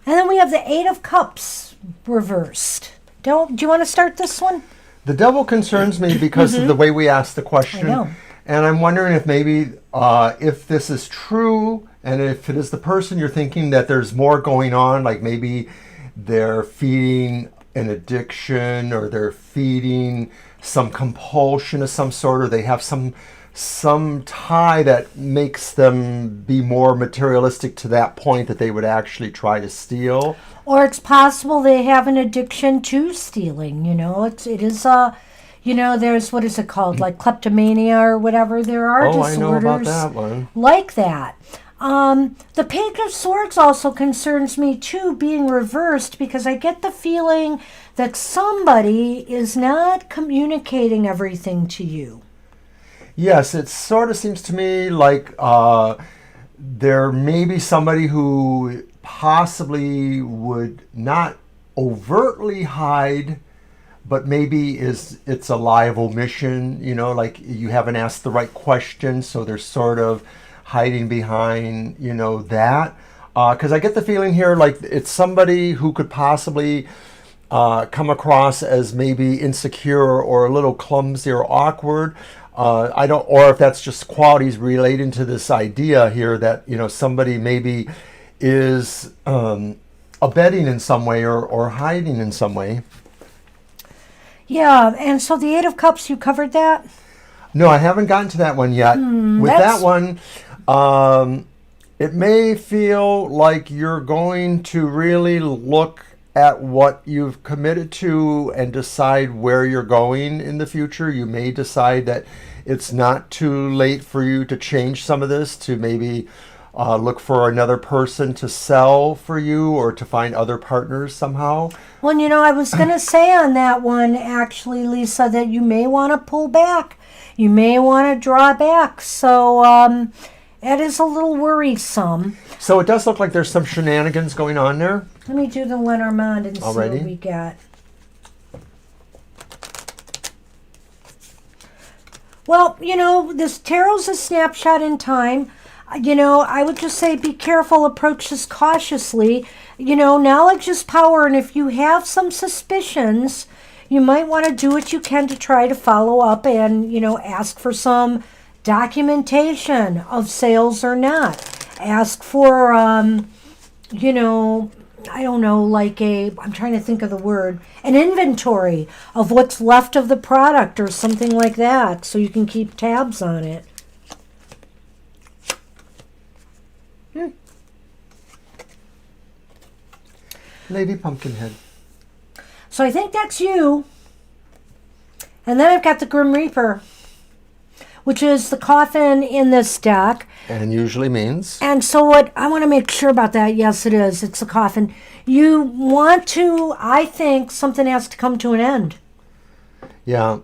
And then we have the Eight of Cups reversed. Do you want to start this one? The Devil concerns me because of the way we asked the question. I know. And I'm wondering if maybe if this is true, and if it is the person you're thinking that there's more going on, like maybe they're feeding an addiction, or they're feeding some compulsion of some sort, or they have some tie that makes them be more materialistic to that point that they would actually try to steal. Or it's possible they have an addiction to stealing. It is there's, what is it called, like kleptomania or whatever. There are disorders I know about that one. like that. The Page of Swords also concerns me too, being reversed, because I get the feeling that somebody is not communicating everything to you. Yes, it sort of seems to me like there may be somebody who possibly would not overtly hide, but maybe it's a lie of omission, like you haven't asked the right question, so they're sort of hiding behind, that. Because I get the feeling here like it's somebody who could possibly come across as maybe insecure or a little clumsy or awkward. Or if that's just qualities relating to this idea here that, somebody maybe is abetting in some way or hiding in some way. Yeah, and so the Eight of Cups, you covered that? No, I haven't gotten to that one yet. With that one, it may feel like you're going to really look at what you've committed to and decide where you're going in the future. You may decide that it's not too late for you to change some of this, to maybe look for another person to sell for you, or to find other partners somehow. Well, I was going to say on that one, actually, Lisa, that you may want to pull back. You may want to draw back. So it is a little worrisome. So it does look like there's some shenanigans going on there. Let me do the Lenormand and see Already? what we got. Well, this tarot's a snapshot in time. I would just say be careful, approach this cautiously. Knowledge is power, and if you have some suspicions, you might want to do what you can to try to follow up and, ask for some documentation of sales or not. Ask for, I don't know, like I'm trying to think of the word, an inventory of what's left of the product or something like that, so you can keep tabs on it. Lady Pumpkinhead. So I think that's you. And then I've got the Grim Reaper, which is the coffin in this deck. And usually means? And so what I want to make sure about that, yes it is, it's a coffin. You want to, I think, something has to come to an end. Yeah.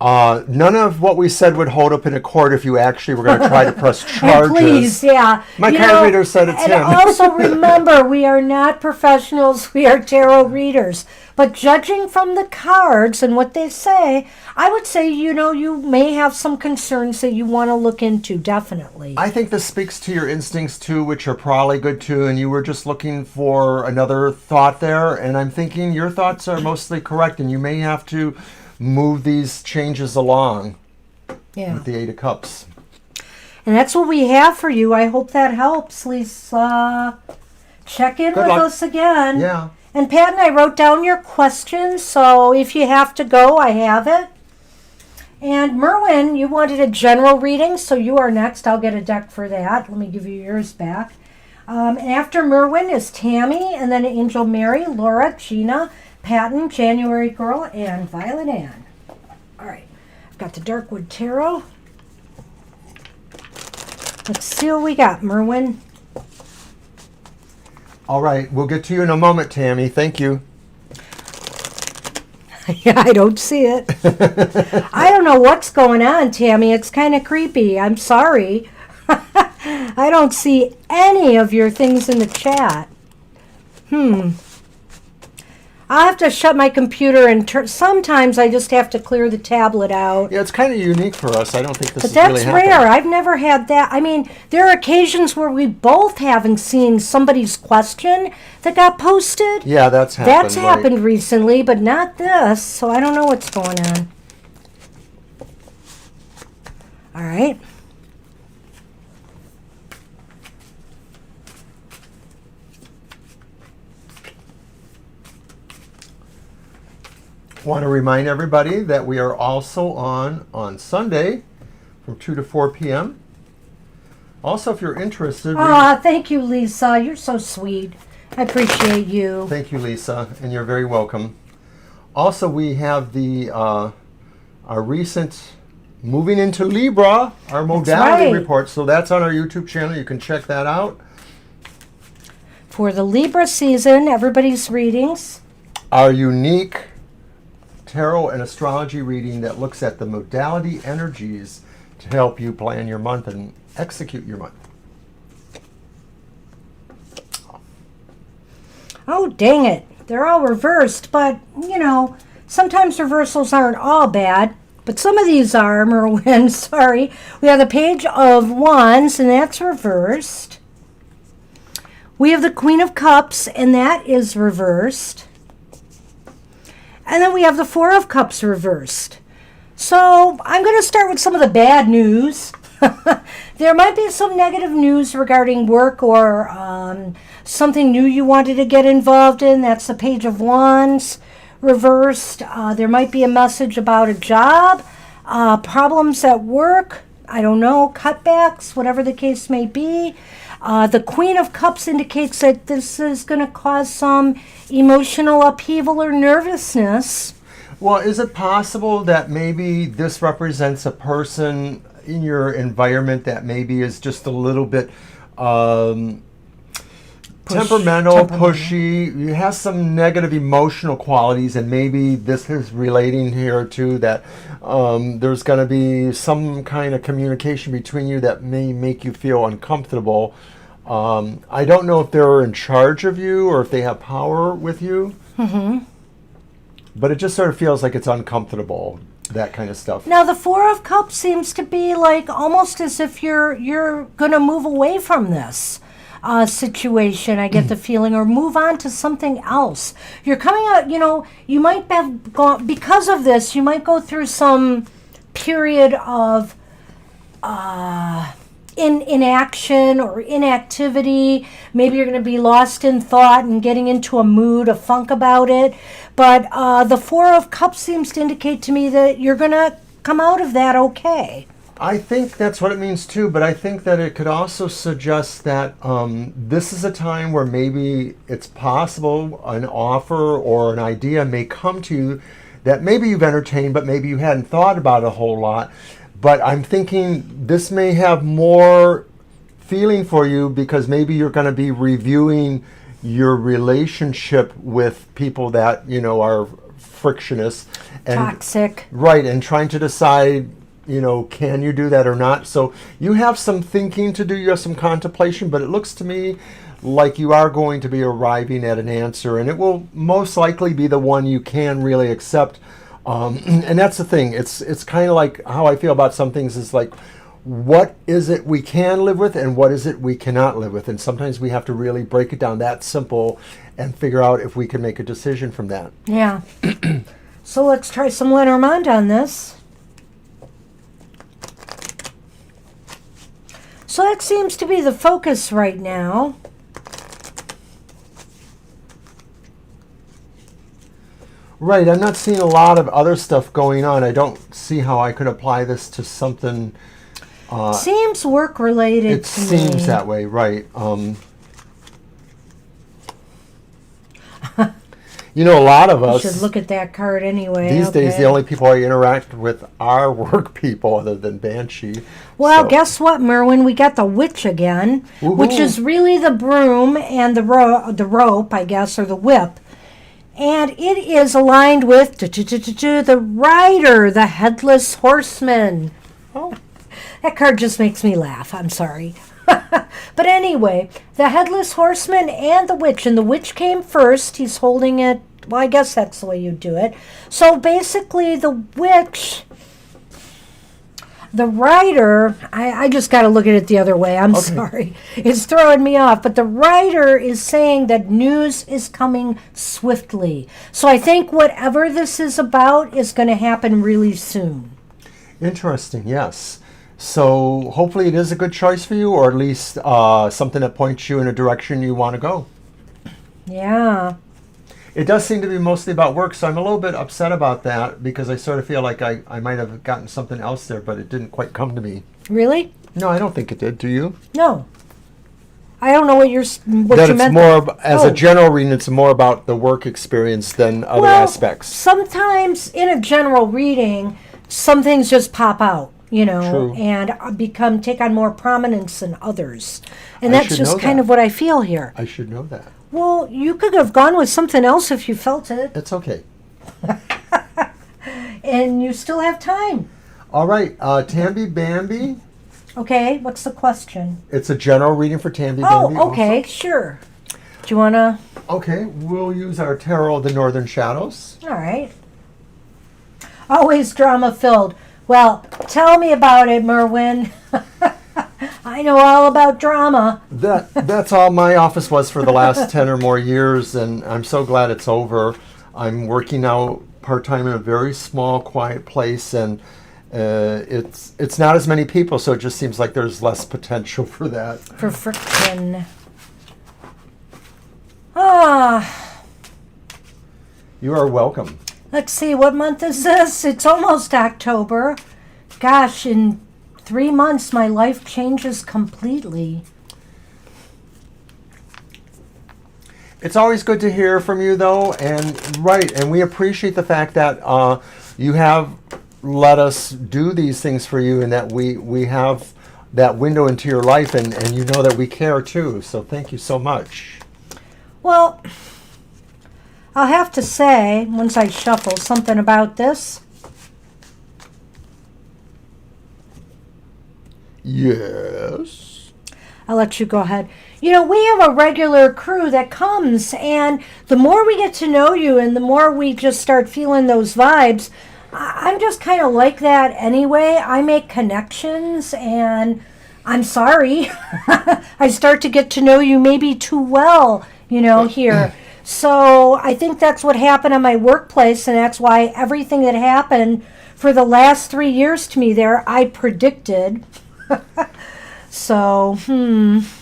None of what we said would hold up in a court if you actually were going to try to press charges. Please, yeah. My card reader said it's and him. Also remember, we are not professionals, we are tarot readers. But judging from the cards and what they say, I would say, you may have some concerns that you want to look into, definitely. I think this speaks to your instincts too, which are probably good too, and you were just looking for another thought there, and I'm thinking your thoughts are mostly correct, and you may have to move these changes along with the Eight of Cups. And that's what we have for you. I hope that helps, Lisa. Check in Good with luck. us again. Yeah. And Pat and I wrote down your questions, so if you have to go, I have it. And Merwin, you wanted a general reading, so you are next. I'll get a deck for that. Let me give you yours back. After Merwin is Tammy, and then Angel Mary, Laura, Gina, Patton, January Girl, and Violet Ann. All right, I've got the Darkwood Tarot. Let's see what we got, Merwin. All right, we'll get to you in a moment, Tammy. Thank you. Yeah, I don't see it. I don't know what's going on, Tammy. It's kind of creepy. I'm sorry. I don't see any of your things in the chat. I'll have to shut my computer and sometimes I just have to clear the tablet out. Yeah, it's kind of unique for us. I don't think this But is that's really happening. rare. I've never had that. I mean, there are occasions where we both haven't seen somebody's question that got posted. Yeah, that's happened. That's happened recently, but not this. So I don't know what's going on. All right. Want to remind everybody that we are also on Sunday from 2 to 4 p.m. Also, if you're interested, Thank you, Lisa. You're so sweet. I appreciate you. thank you, Lisa, and you're very welcome. Also, we have the our recent moving into Libra, our modality right. report. So that's on our YouTube channel. You can check that out. For the Libra season, everybody's readings. Our unique tarot and astrology reading that looks at the modality energies to help you plan your month and execute your month. Oh, dang it. They're all reversed, but, you know, sometimes reversals aren't all bad. But some of these are, Merwin, sorry. We have the Page of Wands, and that's reversed. We have the Queen of Cups, and that is reversed. And then we have the Four of Cups reversed. So I'm going to start with some of the bad news. There might be some negative news regarding work or something new you wanted to get involved in. That's the Page of Wands reversed. There might be a message about a job, problems at work, I don't know, cutbacks, whatever the case may be. The Queen of Cups indicates that this is going to cause some emotional upheaval or nervousness. Well, is it possible that maybe this represents a person in your environment that maybe is just a little bit temperamental, pushy, has some negative emotional qualities, and maybe this is relating here too that there's going to be some kind of communication between you that may make you feel uncomfortable. I don't know if they're in charge of you or if they have power with you, but it just sort of feels like it's uncomfortable, that kind of stuff. Now, the Four of Cups seems to be like almost as if you're going to move away from this situation, I get the feeling, or move on to something else. You're coming out, you know, you might have gone, because of this, you might go through some period of inaction or inactivity. Maybe you're going to be lost in thought and getting into a mood, a funk about it. But the Four of Cups seems to indicate to me that you're going to come out of that okay. I think that's what it means too, but I think that it could also suggest that this is a time where maybe it's possible an offer or an idea may come to you that maybe you've entertained, but maybe you hadn't thought about a whole lot. But I'm thinking this may have more feeling for you because maybe you're going to be reviewing your relationship with people that, you know, are frictionous and Toxic. Right, and trying to decide, you know, can you do that or not? So you have some thinking to do, you have some contemplation, but it looks to me like you are going to be arriving at an answer, and it will most likely be the one you can really accept. And that's the thing. It's kind of like how I feel about some things is like, what is it we can live with and what is it we cannot live with? And sometimes we have to really break it down that simple and figure out if we can make a decision from that. Yeah. So let's try some Lenormand on this. So that seems to be the focus right now. Right, I'm not seeing a lot of other stuff going on. I don't see how I could apply this to something. Seems work related It to me. seems that way, right. You know, a lot of You us, should look at that card anyway. these days, okay. the only people I interact with are work people other than Banshee. Well, So- guess what, Merwin? We got the witch again, which Woohoo. is really the broom and the rope, I guess, or the whip. And it is aligned with the rider, the headless horseman. Oh. That card just makes me laugh. I'm sorry. But anyway, the headless horseman and the witch. And the witch came first. He's holding it. Well, I guess that's the way you do it. So basically, the witch, the rider, I just got to look at it the other way. I'm sorry. It's throwing me off. But the rider is saying that news is coming swiftly. So I think whatever this is about is going to happen really soon. Interesting, yes. So hopefully it is a good choice for you, or at least something that points you in a direction you want to go. Yeah. It does seem to be mostly about work, so I'm a little bit upset about that because I sort of feel like I might have gotten something else there, but it didn't quite come to me. Really? No, I don't think it did. Do you? No. I don't know what That you it's meant. more, as Oh. a general reading, it's more about the work experience than other Well, aspects. sometimes in a general reading, some things just pop out, you know, True. and take on more prominence than others. And I that's should just know kind that. of what I feel here. I should know that. Well, you could have gone with something else if you felt it, It's okay. and you still have time. All right, Tamby Bambi. Okay, what's the question? It's a general reading for Tamby Bambi. Oh, okay, sure. Do you want to? Also. Okay, we'll use our Tarot of the Northern Shadows. All right. Always drama filled. Well, tell me about it, Merwin. I know all about drama. That's all my office was for the last 10 or more years, and I'm so glad it's over. I'm working now part-time in a very small, quiet place, and it's not as many people, so it just seems like there's less potential for that. For frickin'. Ah, You are welcome. let's see, what month is this? It's almost October. Gosh, in 3 months, my life changes completely. It's always good to hear from you, though, and we appreciate the fact that you have let us do these things for you, and that we have that window into your life, and you know that we care too. So thank you so much. Well, I'll have to say, once I shuffle, something about this. Yes. I'll let you go ahead. You know, we have a regular crew that comes, and the more we get to know you and the more we just start feeling those vibes, I'm just kind of like that anyway. I make connections, and I'm sorry. I start to get to know you maybe too well, you know, here. So I think that's what happened in my workplace, and that's why everything that happened for the last 3 years to me there, I predicted. So,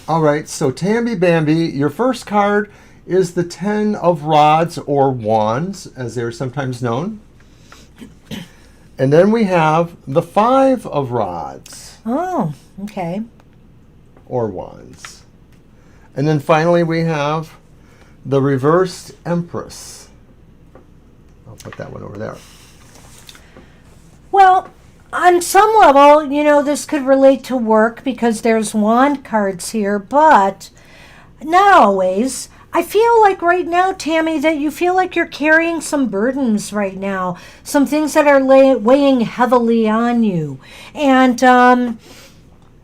All right. So Tamby Bambi, your first card is the 10 of Rods, or Wands, as they're sometimes known. And then we have the 5 of Rods, Oh, okay. or Wands. And then finally we have the reversed Empress. I'll put that one over there. Well, on some level, you know, this could relate to work because there's wand cards here, but not always. I feel like right now, Tammy, that you feel like you're carrying some burdens right now, some things that are weighing heavily on you. And,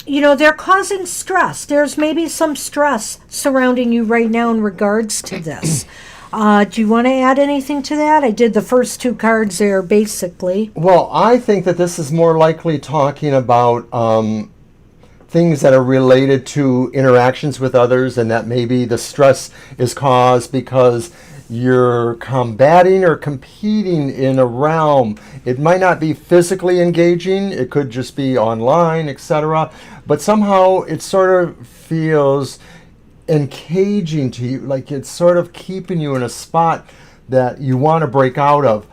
you know, they're causing stress. There's maybe some stress surrounding you right now in regards to this. Do you want to add anything to that? I did the first 2 cards there, basically. Well, I think that this is more likely talking about things that are related to interactions with others, and that maybe the stress is caused because you're combating or competing in a realm. It might not be physically engaging, it could just be online, etc. But somehow it sort of feels encaging to you, like it's sort of keeping you in a spot that you want to break out of.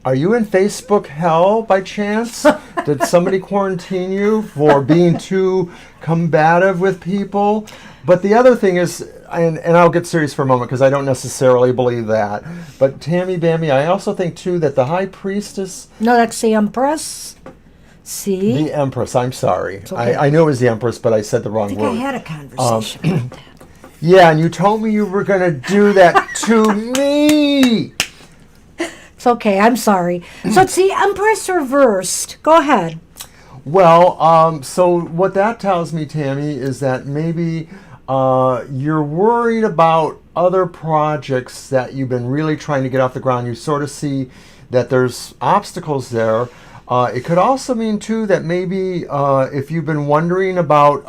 Are you in Facebook hell by chance? Did somebody quarantine you for being too combative with people? But the other thing is, and I'll get serious for a moment because I don't necessarily believe that, but Tammy Bambi, I also think too that the High Priestess... No, that's the Empress. See? The Empress, I'm sorry. Okay. I knew it was the Empress, but I said the wrong I think word. I had a conversation about that. Yeah, and you told me you were going to do that to me. It's okay, I'm sorry. So it's the Empress reversed. Go ahead. Well, so what that tells me, Tammy, is that maybe you're worried about other projects that you've been really trying to get off the ground. You sort of see that there's obstacles there. It could also mean, too, that maybe if you've been wondering about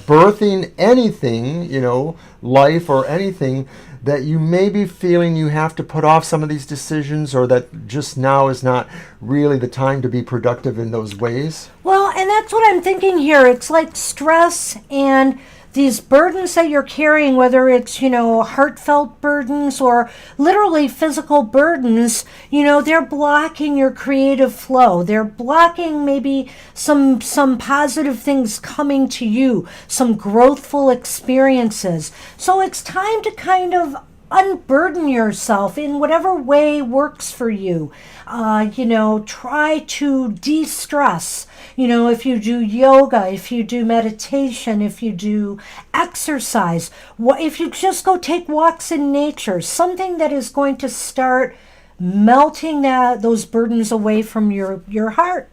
birthing anything, life or anything, that you may be feeling you have to put off some of these decisions, or that just now is not really the time to be productive in those ways? Well, and that's what I'm thinking here. It's like stress and these burdens that you're carrying, whether it's, heartfelt burdens or literally physical burdens, they're blocking your creative flow. They're blocking maybe some positive things coming to you, some growthful experiences. So it's time to kind of unburden yourself in whatever way works for you. Try to de-stress. If you do yoga, if you do meditation, if you do exercise, if you just go take walks in nature, something that is going to start melting those burdens away from your heart.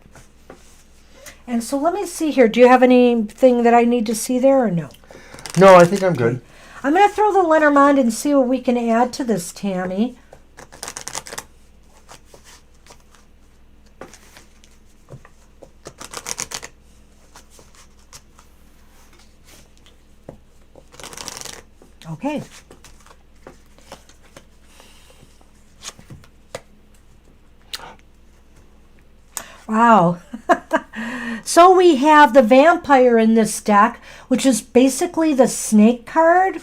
And so let me see here. Do you have anything that I need to see there or no? No, I think I'm good. I'm going to throw the Lenormand and see what we can add to this, Tammy. Okay. Wow. So we have the Vampire in this deck, which is basically the Snake card.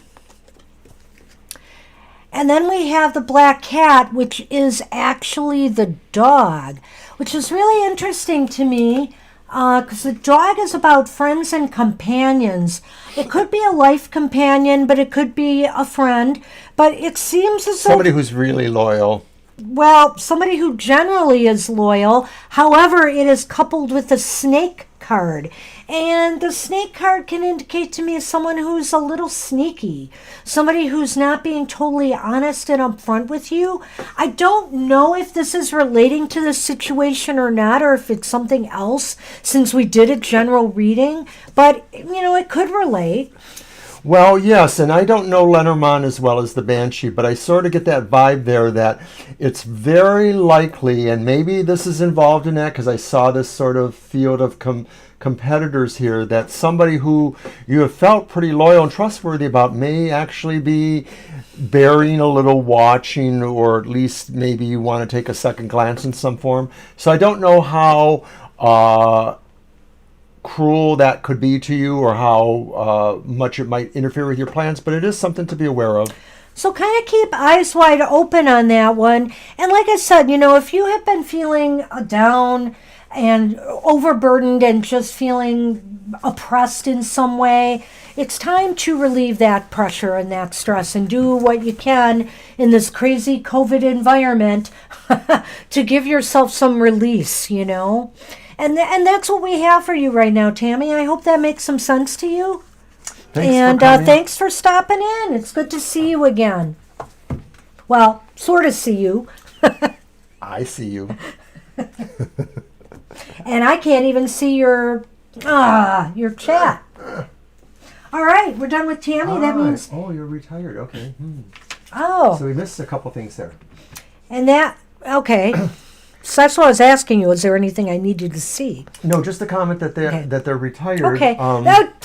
And then we have the Black Cat, which is actually the dog, which is really interesting to me because the dog is about friends and companions. It could be a life companion, but it could be a friend. But it seems as though... Somebody who's really loyal. Well, somebody who generally is loyal. However, it is coupled with the Snake card. And the Snake card can indicate to me someone who's a little sneaky. Somebody who's not being totally honest and upfront with you. I don't know if this is relating to this situation or not, or if it's something else, since we did a general reading. But, it could relate. Well, yes, and I don't know Lenormand as well as the Banshee, but I sort of get that vibe there that it's very likely, and maybe this is involved in that because I saw this sort of field of competitors here, that somebody who you have felt pretty loyal and trustworthy about may actually be bearing a little watching, or at least maybe you want to take a second glance in some form. So I don't know how... cruel that could be to you, or how much it might interfere with your plans, but it is something to be aware of. So kind of keep eyes wide open on that one. And like I said, if you have been feeling down and overburdened and just feeling oppressed in some way, it's time to relieve that pressure and that stress and do what you can in this crazy COVID environment to give yourself some release, And that's what we have for you right now, Tammy. I hope that makes some sense to you. Thanks for stopping in. It's good to see you again. Well, sort of see you. I see you. And I can't even see your chat. All right, we're done with Tammy. That means... Oh, you're retired. Okay. Oh. So we missed a couple things there. And that... Okay. So that's what I was asking you. Is there anything I needed to see? No, just a comment that they're retired. Okay.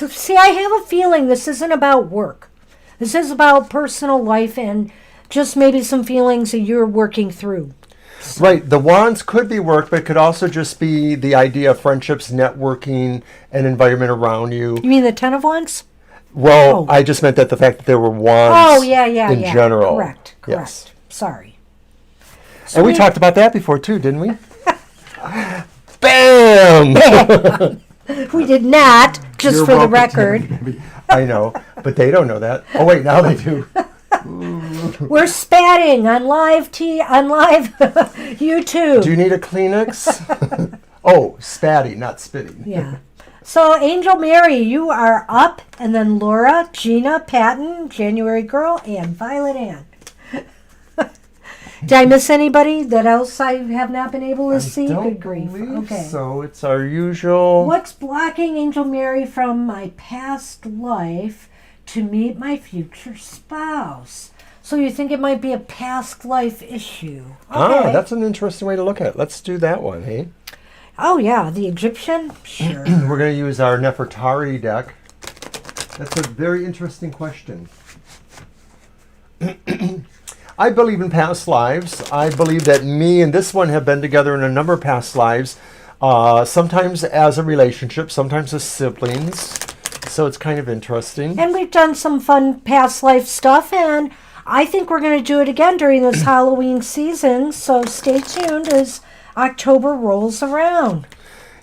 See, I have a feeling this isn't about work. This is about personal life and just maybe some feelings that you're working through. Right. The wands could be work, but it could also just be the idea of friendships, networking, and environment around you. You mean the Ten of Wands? Well, Oh. I just meant that the fact that there were wands Oh, yeah. in general. Correct. Yes. Sorry. And we talked about that before too, didn't we? Bam! We did not, just You're for the welcome, record. Tammy. I know, but they don't know that. Oh wait, now they do. We're spatting on live YouTube. Do you need a Kleenex? Oh, spatty, not spitting. Yeah. So, Angel Mary, you are up, and then Laura, Gina, Patton, January Girl, and Violet Ann. Did I miss anybody that else I have not been able to see? Don't Good grief. believe Okay. so. It's our usual. What's blocking Angel Mary from my past life to meet my future spouse? So you think it might be a past life issue? Okay. That's an interesting way to look at it. Let's do that one, hey? Oh yeah, the Egyptian? Sure. We're going to use our Nefertari deck. That's a very interesting question. I believe in past lives. I believe that me and this one have been together in a number of past lives. Sometimes as a relationship, sometimes as siblings. So it's kind of interesting. And we've done some fun past life stuff, and I think we're going to do it again during this Halloween season. So stay tuned as October rolls around.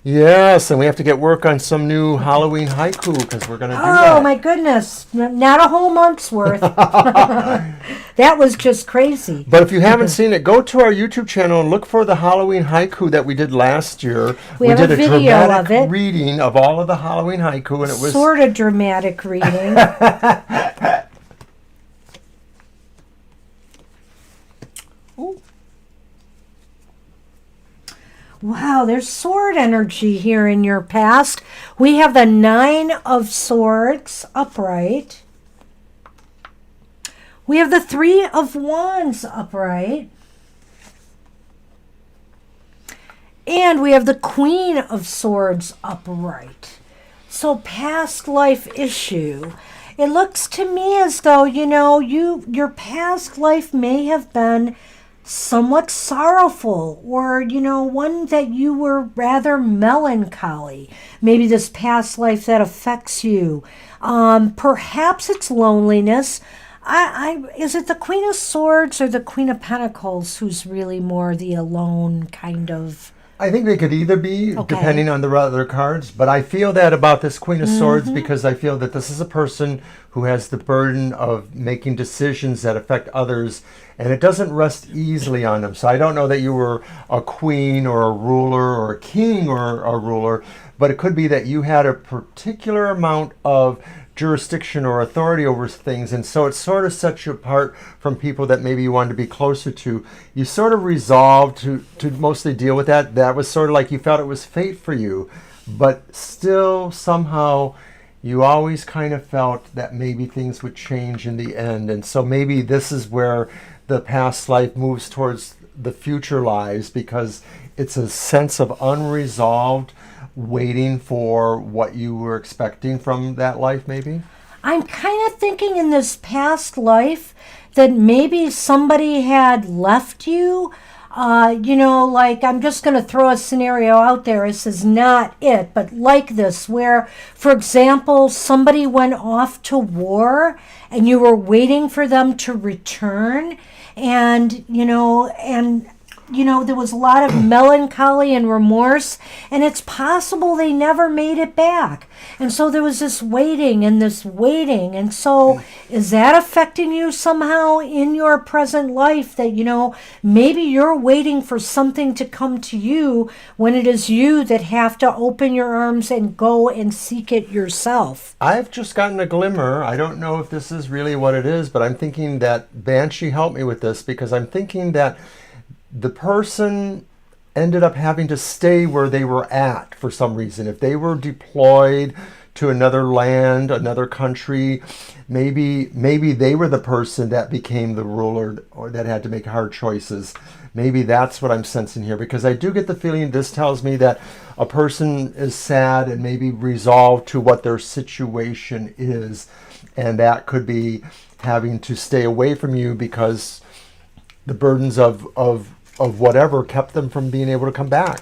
Yes, and we have to get work on some new Halloween haiku because we're going to do that. Oh my goodness, not a whole month's worth. That was just crazy. But if you haven't seen it, go to our YouTube channel and look for the Halloween haiku that we did last year. We have did a video dramatic of it. reading of all of the Halloween haiku, and it was Sort of dramatic reading. Wow, there's sword energy here in your past. We have the Nine of Swords upright. We have the Three of Wands upright. And we have the Queen of Swords upright. So past life issue. It looks to me as though, your past life may have been somewhat sorrowful, or one that you were rather melancholy. Maybe this past life that affects you. Perhaps it's loneliness. Is it the Queen of Swords or the Queen of Pentacles who's really more the alone kind of? I think they could either be, Okay. depending on the other cards. But I feel that about this Queen of Swords because I feel that this is a person who has the burden of making decisions that affect others, and it doesn't rest easily on them. So I don't know that you were a queen or a ruler or a king or a ruler, but it could be that you had a particular amount of jurisdiction or authority over things, and so it sort of sets you apart from people that maybe you wanted to be closer to. You sort of resolved to mostly deal with that. That was sort of like you felt it was fate for you, but still somehow you always kind of felt that maybe things would change in the end. And so maybe this is where the past life moves towards the future lives, because it's a sense of unresolved waiting for what you were expecting from that life, maybe? I'm kind of thinking in this past life that maybe somebody had left you. Like, I'm just going to throw a scenario out there. This is not it, but like this, where, for example, somebody went off to war and you were waiting for them to return, and there was a lot of melancholy and remorse, and it's possible they never made it back. And so there was this waiting. And so is that affecting you somehow in your present life, that, maybe you're waiting for something to come to you when it is you that have to open your arms and go and seek it yourself? I've just gotten a glimmer. I don't know if this is really what it is, but I'm thinking that Banshee helped me with this, because I'm thinking that the person ended up having to stay where they were at for some reason. If they were deployed to another land, another country. Maybe they were the person that became the ruler or that had to make hard choices. Maybe that's what I'm sensing here, because I do get the feeling this tells me that a person is sad and maybe resolved to what their situation is. And that could be having to stay away from you because the burdens of whatever kept them from being able to come back.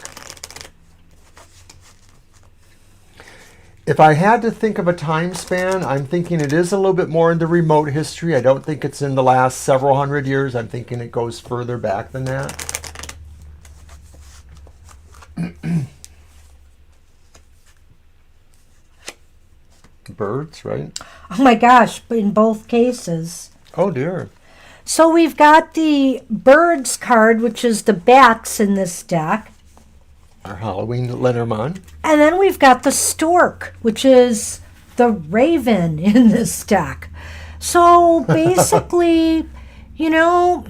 If I had to think of a time span, I'm thinking it is a little bit more into remote history. I don't think it's in the last several hundred years. I'm thinking it goes further back than that. Birds, right? Oh my gosh, in both cases. Oh dear. So we've got the birds card, which is the bats in this deck. Our Halloween Lenormand. And then we've got the stork, which is the raven in this deck. So basically, you know,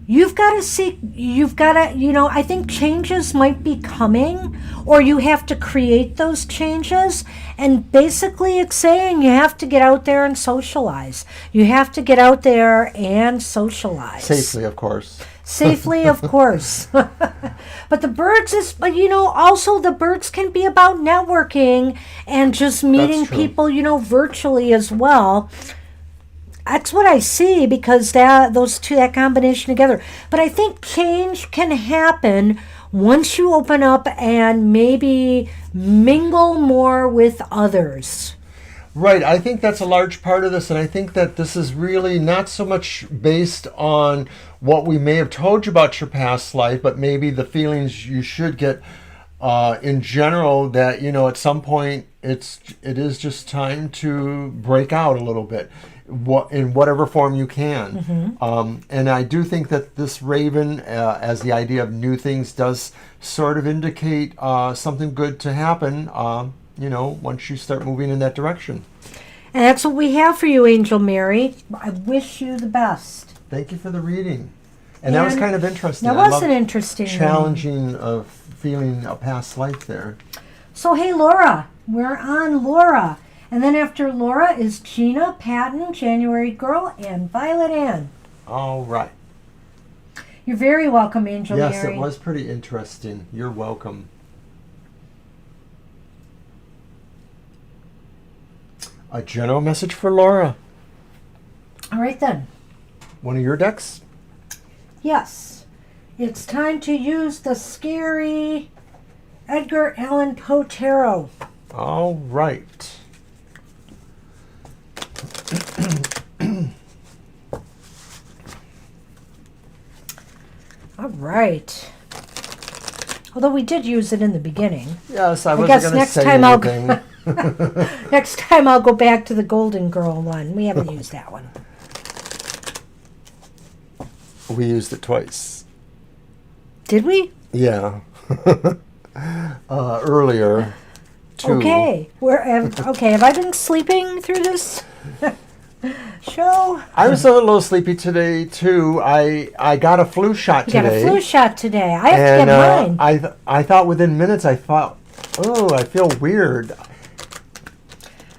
you've got to, I think changes might be coming, or you have to create those changes. And basically it's saying you have to get out there and socialize. You have to get out there and socialize. Safely, of course. Safely, of course. But the birds also the birds can be about networking and just meeting people, virtually as well. That's what I see, because that combination together. But I think change can happen once you open up and maybe mingle more with others. Right. I think that's a large part of this, and I think that this is really not so much based on what we may have told you about your past life, but maybe the feelings you should get in general, that, at some point it is just time to break out a little bit, in whatever form you can. Mm-hmm. And I do think that this raven, as the idea of new things, does sort of indicate something good to happen, once you start moving in that direction. And that's what we have for you, Angel Mary. I wish you the best. Thank you for the reading. And that was kind of interesting. That was an interesting challenging of feeling a past life there. So, hey, Laura. We're on Laura. And then after Laura is Gina, Patton, January Girl, and Violet Ann. All right. You're very welcome, Angel Mary. Yes, it was pretty interesting. You're welcome. A general message for Laura. All right, then. One of your decks? Yes. It's time to use the scary Edgar Allan Poe Tarot. All right. All right. Although we did use it in the beginning. Yes, I wasn't going to say anything. Next time I'll go back to the Golden Girl one. We haven't used that one. We used it twice. Did we? Yeah. Earlier, too. Okay. Have I been sleeping through this show? I was a little sleepy today, too. I got a flu shot today. You got a flu shot today. I have to get mine. I thought within minutes, I feel weird.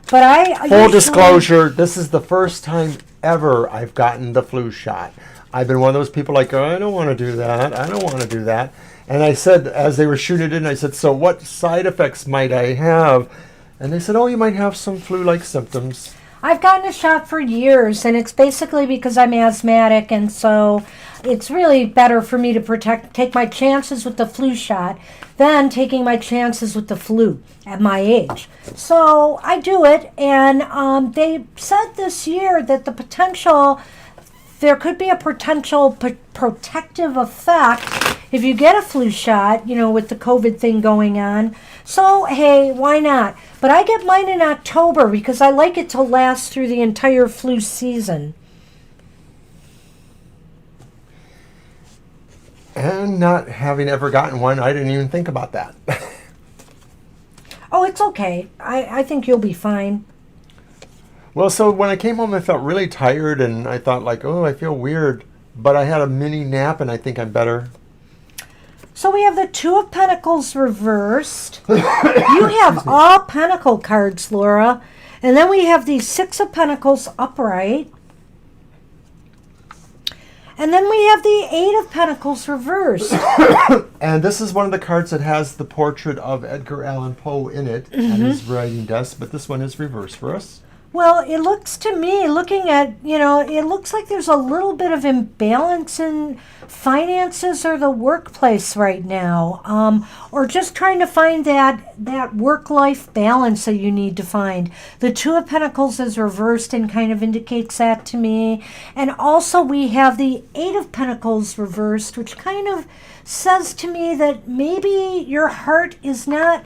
But I Full disclosure, this is the first time ever I've gotten the flu shot. I've been one of those people like, oh, I don't want to do that. I don't want to do that. And I said, as they were shooting it in, I said, so what side effects might I have? And they said, oh, you might have some flu-like symptoms. I've gotten a shot for years, and it's basically because I'm asthmatic, and so it's really better for me to take my chances with the flu shot than taking my chances with the flu at my age. So I do it, and they said this year that there could be a potential protective effect if you get a flu shot, with the COVID thing going on. So, hey, why not? But I get mine in October because I like it to last through the entire flu season. And not having ever gotten one, I didn't even think about that. Oh, it's okay. I think you'll be fine. Well, so when I came home, I felt really tired, and I thought, I feel weird. But I had a mini nap, and I think I'm better. So we have the Two of Pentacles reversed. You have all Pentacle cards, Laura. And then we have the Six of Pentacles upright. And then we have the Eight of Pentacles reversed. And this is one of the cards that has the portrait of Edgar Allan Poe in it on his writing desk, but this one is reversed for us. Well, it looks to me, looking at, it looks like there's a little bit of imbalance in finances or the workplace right now, or just trying to find that work-life balance that you need to find. The Two of Pentacles is reversed and kind of indicates that to me. And also we have the Eight of Pentacles reversed, which kind of says to me that maybe your heart is not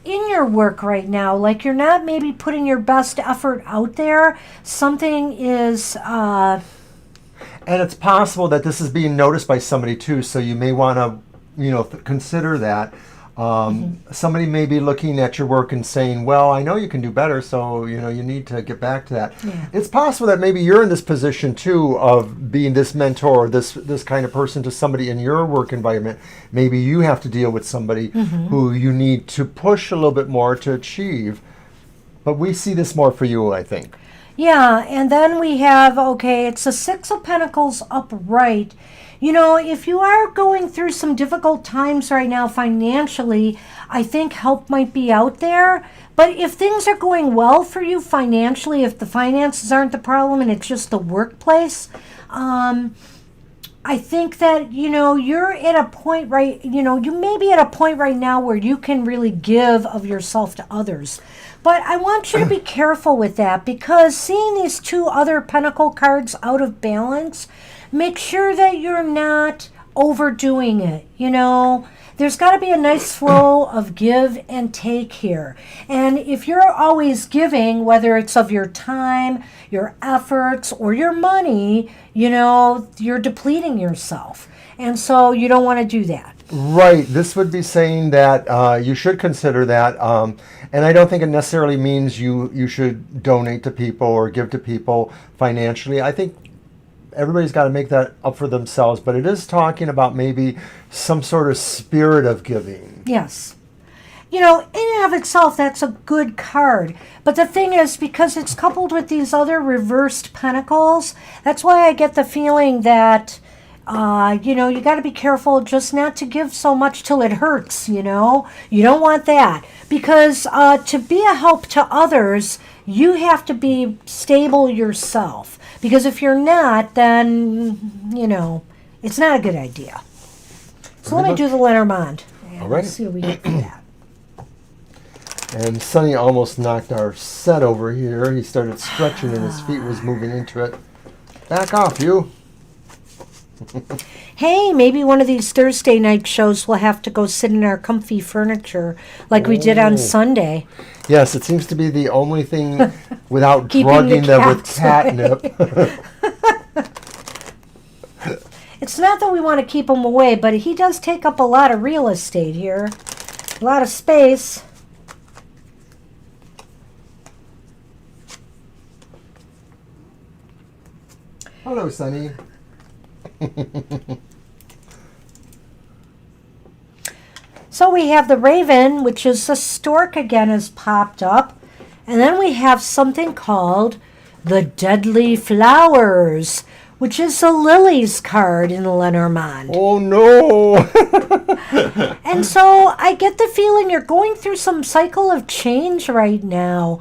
in your work right now, like you're not maybe putting your best effort out there. Something is and it's possible that this is being noticed by somebody too, so you may want to consider that. Somebody may be looking at your work and saying, well, I know you can do better, so you need to get back to that. It's possible that maybe you're in this position too of being this mentor, this kind of person to somebody in your work environment. Maybe you have to deal with somebody who you need to push a little bit more to achieve. But we see this more for you, I think. Yeah, and then we have, it's the Six of Pentacles upright. If you are going through some difficult times right now financially, I think help might be out there. But if things are going well for you financially, if the finances aren't the problem and it's just the workplace, I think that, you're at a point you may be at a point right now where you can really give of yourself to others. But I want you to be careful with that, because seeing these two other Pentacle cards out of balance, make sure that you're not overdoing it. There's got to be a nice flow of give and take here. And if you're always giving, whether it's of your time, your efforts, or your money, you're depleting yourself. And so you don't want to do that. Right. This would be saying that you should consider that. And I don't think it necessarily means you should donate to people or give to people financially. I think everybody's got to make that up for themselves. But it is talking about maybe some sort of spirit of giving. Yes. In and of itself, that's a good card. But the thing is, because it's coupled with these other reversed pentacles, that's why I get the feeling that you got to be careful just not to give so much till it hurts, You don't want that. Because to be a help to others, you have to be stable yourself. Because if you're not, then, it's not a good idea. So let me do the Lenormand. All right. Let's see what we get for that. And Sonny almost knocked our set over here. He started stretching and his feet was moving into it. Back off, you. Hey, maybe one of these Thursday night shows we'll have to go sit in our comfy furniture like we did on Sunday. Yes, it seems to be the only thing without Keeping drugging them with catnip. It's not that we want to keep him away, but he does take up a lot of real estate here. A lot of space. Hello, Sonny. So we have the Raven, which is the stork again, has popped up. And then we have something called the Deadly Flowers, which is the Lilies card in the Lenormand. Oh, no. And so I get the feeling you're going through some cycle of change right now.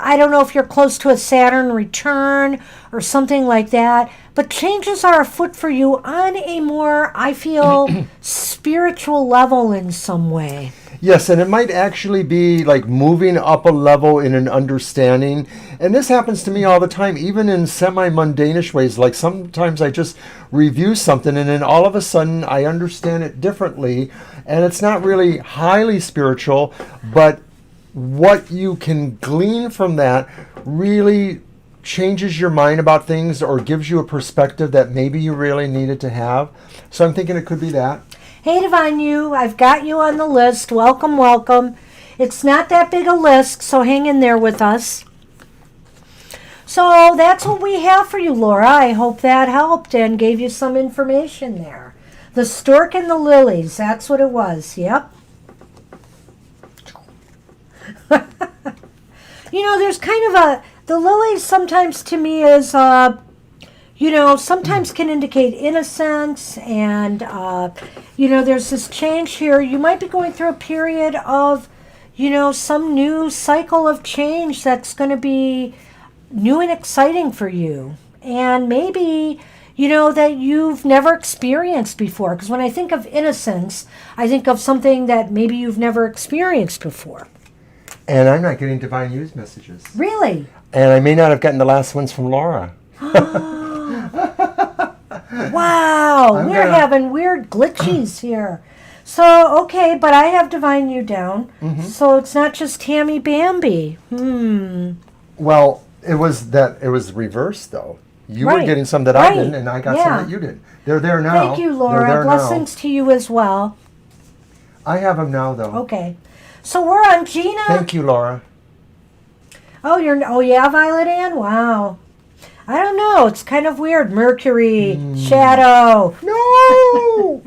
I don't know if you're close to a Saturn return or something like that, but changes are afoot for you on a more, I feel, spiritual level in some way. Yes, and it might actually be like moving up a level in an understanding. And this happens to me all the time, even in semi-mundanish ways. Like sometimes I just review something and then all of a sudden I understand it differently. And it's not really highly spiritual, but what you can glean from that really changes your mind about things or gives you a perspective that maybe you really needed to have. So I'm thinking it could be that. Hey, Divine You, I've got you on the list. Welcome, welcome. It's not that big a list, so hang in there with us. So that's what we have for you, Laura. I hope that helped and gave you some information there. The stork and the lilies, that's what it was. Yep. There's kind of the lilies sometimes to me is, sometimes can indicate innocence and, there's this change here. You might be going through a period of, some new cycle of change that's going to be new and exciting for you. And maybe, that you've never experienced before. Because when I think of innocence, I think of something that maybe you've never experienced before. And I'm not getting divine use messages. Really? And I may not have gotten the last ones from Laura. Wow, we're having weird glitchies here. So, okay, but I have divine you down. Mm-hmm. So it's not just Tammy Bambi. Well, it was reversed, though. You were getting some that I didn't, and I got some that you didn't. They're there now. Thank you, Laura. Blessings to you as well. I have them now, though. Okay. So we're on Gina. Thank you, Laura. Oh, Violet Ann? Wow. I don't know. It's kind of weird. Mercury, shadow. No!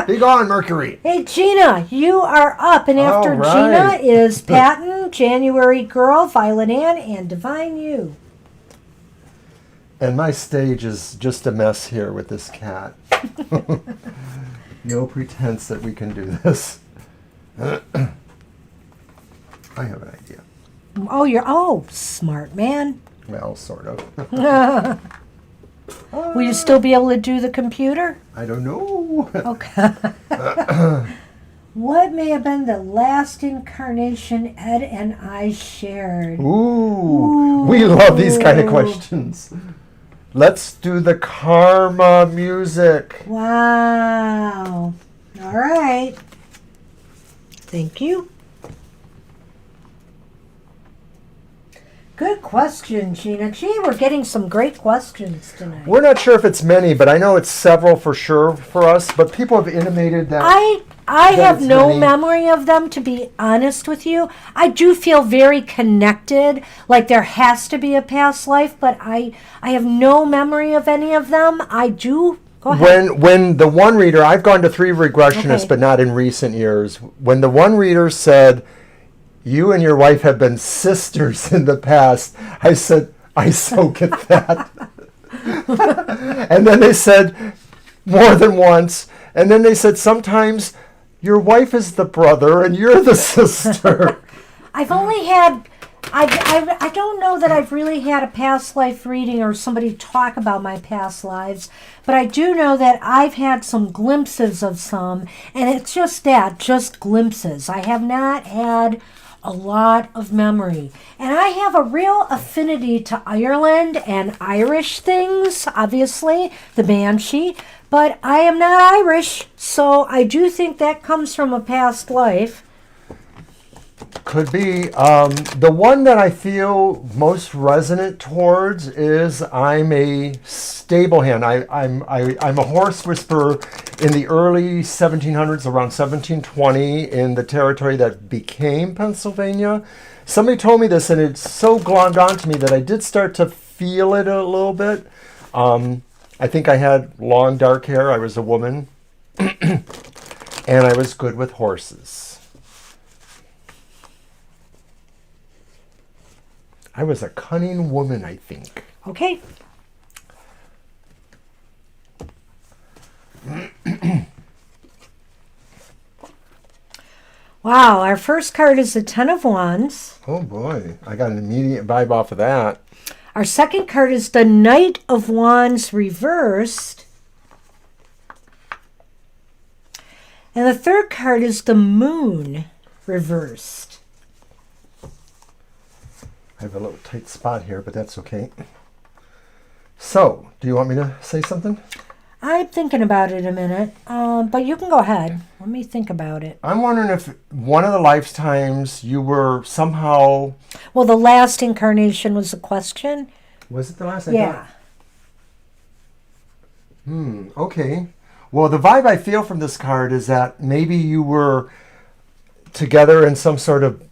Be gone, Mercury. Hey, Gina, you are up. And after Gina is Patton, January Girl, Violet Ann, and Divine You. And my stage is just a mess here with this cat. No pretense that we can do this. I have an idea. Oh, smart man. Well, sort of. Will you still be able to do the computer? I don't know. Okay. What may have been the last incarnation Ed and I shared? Ooh. We love these kind of questions. Let's do the karma music. Wow. All right. Thank you. Good question, Gina. Gee, we're getting some great questions tonight. We're not sure if it's many, but I know it's several for sure for us. But people have intimated that. I have no memory of them, to be honest with you. I do feel very connected, like there has to be a past life, but I have no memory of any of them. I do. Go ahead. When the one reader, I've gone to 3 regressionists, but not in recent years. When the one reader said, "You and your wife have been sisters in the past," I said, I so get that. And then they said, more than once, and then they said, sometimes your wife is the brother and you're the sister. I've only had, I don't know that I've really had a past life reading or somebody talk about my past lives, but I do know that I've had some glimpses of some, and it's just glimpses. I have not had a lot of memory. And I have a real affinity to Ireland and Irish things, obviously, the Banshee, but I am not Irish, so I do think that comes from a past life. Could be. The one that I feel most resonant towards is I'm a stable hand. I'm a horse whisperer in the early 1700s, around 1720, in the territory that became Pennsylvania. Somebody told me this, and it's so glommed onto me that I did start to feel it a little bit. I think I had long dark hair. I was a woman, and I was good with horses. I was a cunning woman, I think. Okay. Wow, our first card is the Ten of Wands. Oh boy, I got an immediate vibe off of that. Our second card is the Knight of Wands reversed. And the third card is the Moon reversed. I have a little tight spot here, but that's okay. So, do you want me to say something? I'm thinking about it a minute, but you can go ahead. Let me think about it. I'm wondering if one of the lifetimes you were somehow... Well, the last incarnation was a question. Was it the last? Yeah. Okay. Well, the vibe I feel from this card is that maybe you were together in some sort of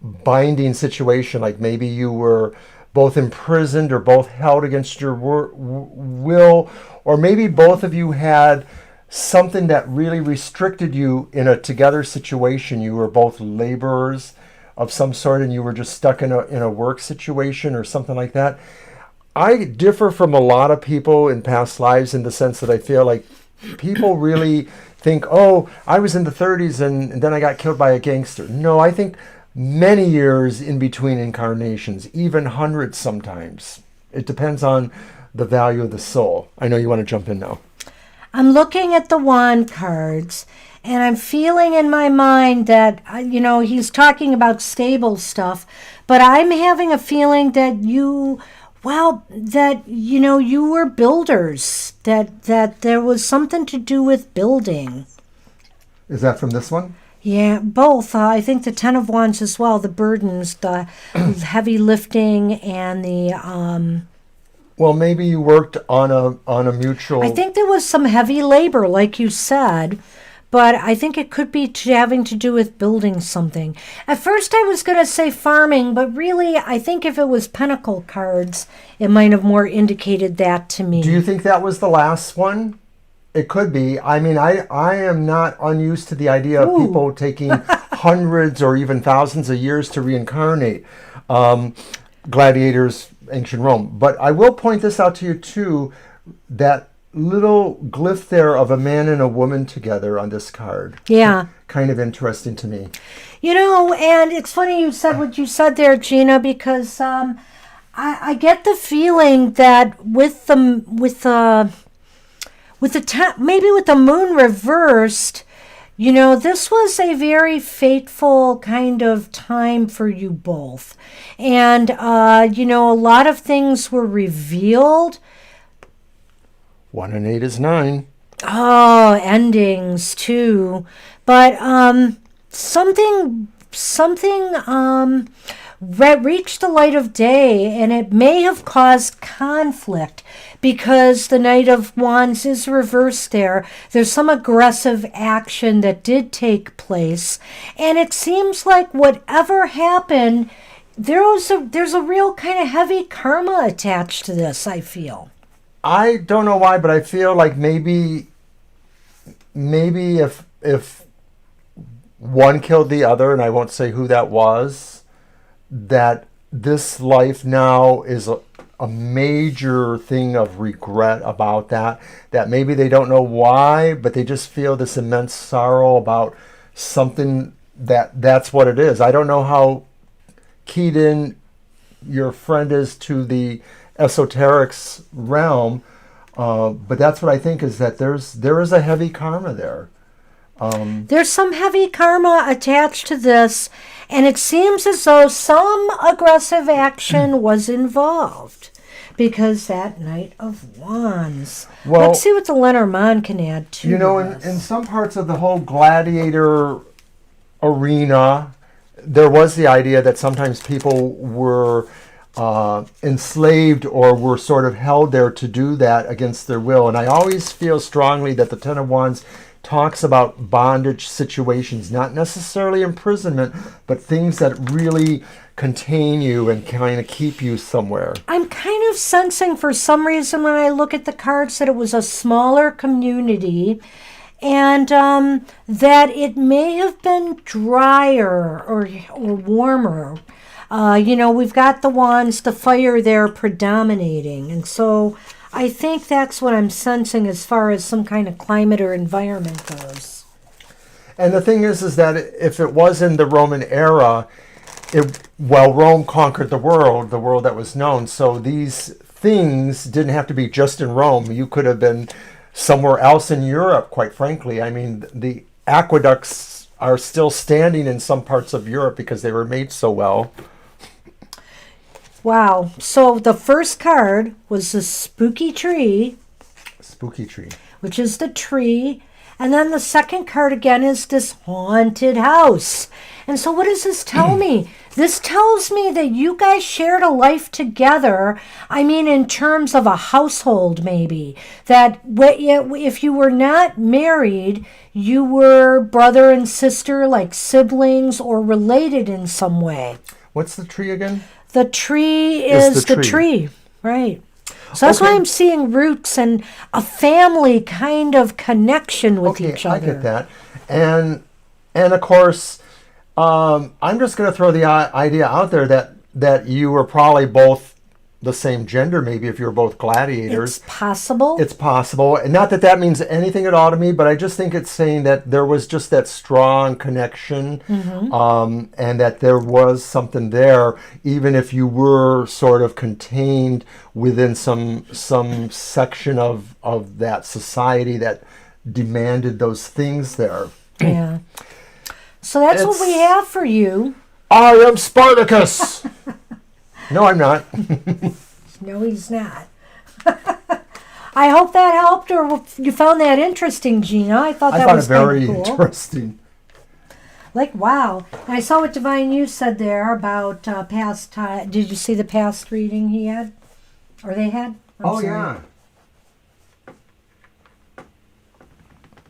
binding situation, like maybe you were both imprisoned or both held against your will, or maybe both of you had something that really restricted you in a together situation. You were both laborers of some sort and you were just stuck in a work situation or something like that. I differ from a lot of people in past lives in the sense that I feel like people really think, oh, I was in the 30s and then I got killed by a gangster. No, I think many years in between incarnations, even hundreds sometimes. It depends on the value of the soul. I know you want to jump in now. I'm looking at the wand cards, and I'm feeling in my mind that, he's talking about stable stuff, but I'm having a feeling that you were builders, that there was something to do with building. Is that from this one? Yeah, both. I think the Ten of Wands as well, the burdens, the heavy lifting, and the... Well, maybe you worked on a mutual... I think there was some heavy labor, like you said, but I think it could be having to do with building something. At first I was going to say farming, but really I think if it was pentacle cards, it might have more indicated that to me. Do you think that was the last one? It could be. I mean, I am not unused to the idea of people taking hundreds or even thousands of years to reincarnate. Gladiators, ancient Rome. But I will point this out to you too, that little glyph there of a man and a woman together on this card. Yeah. Kind of interesting to me. And it's funny you said what you said there, Gina, because I get the feeling that maybe with the moon reversed, this was a very fateful kind of time for you both. And, a lot of things were revealed. 1 and 8 is 9. Oh, endings too. But something reached the light of day, and it may have caused conflict because the Knight of Wands is reversed there. There's some aggressive action that did take place, and it seems like whatever happened, there's a real kind of heavy karma attached to this, I feel. I don't know why, but I feel like maybe if one killed the other, and I won't say who that was, that this life now is a major thing of regret about that maybe they don't know why, but they just feel this immense sorrow about something that's what it is. I don't know how keyed in your friend is to the esoterics realm, but that's what I think, is that there is a heavy karma there. There's some heavy karma attached to this, and it seems as though some aggressive action was involved because that Knight of Wands. Well, let's see what the Lenormand can add to this. In some parts of the whole gladiator arena, there was the idea that sometimes people were enslaved or were sort of held there to do that against their will. And I always feel strongly that the Ten of Wands talks about bondage situations, not necessarily imprisonment, but things that really contain you and kind of keep you somewhere. I'm kind of sensing for some reason when I look at the cards that it was a smaller community, and that it may have been drier or warmer. We've got the wands, the fire there predominating, and so I think that's what I'm sensing as far as some kind of climate or environment goes. And the thing is that if it was in the Roman era, Rome conquered the world that was known. So these things didn't have to be just in Rome. You could have been somewhere else in Europe, quite frankly. I mean, the aqueducts are still standing in some parts of Europe because they were made so well. Wow. So the first card was the spooky tree. Spooky tree. Which is the tree. And then the second card again is this haunted house. And so what does this tell me? This tells me that you guys shared a life together. I mean, in terms of a household, maybe. That if you were not married, you were brother and sister, like siblings, or related in some way. What's the tree again? The tree is the tree. Right. So that's why I'm seeing roots and a family kind of connection with each other. I get that. And of course, I'm just going to throw the idea out there that you were probably both the same gender, maybe, if you were both gladiators. It's possible. It's possible. And not that means anything at all to me, but I just think it's saying that there was just that strong connection, and that there was something there, even if you were sort of contained within some section of that society that demanded those things there. Yeah. So that's what we have for you. I am Spartacus! No, I'm not. No, he's not. I hope that helped, or you found that interesting, Gina. I thought that was very cool. Interesting. Like, wow. And I saw what Divine You said there about past time. Did you see the past reading he had? Or they had? I'm sorry. Yeah.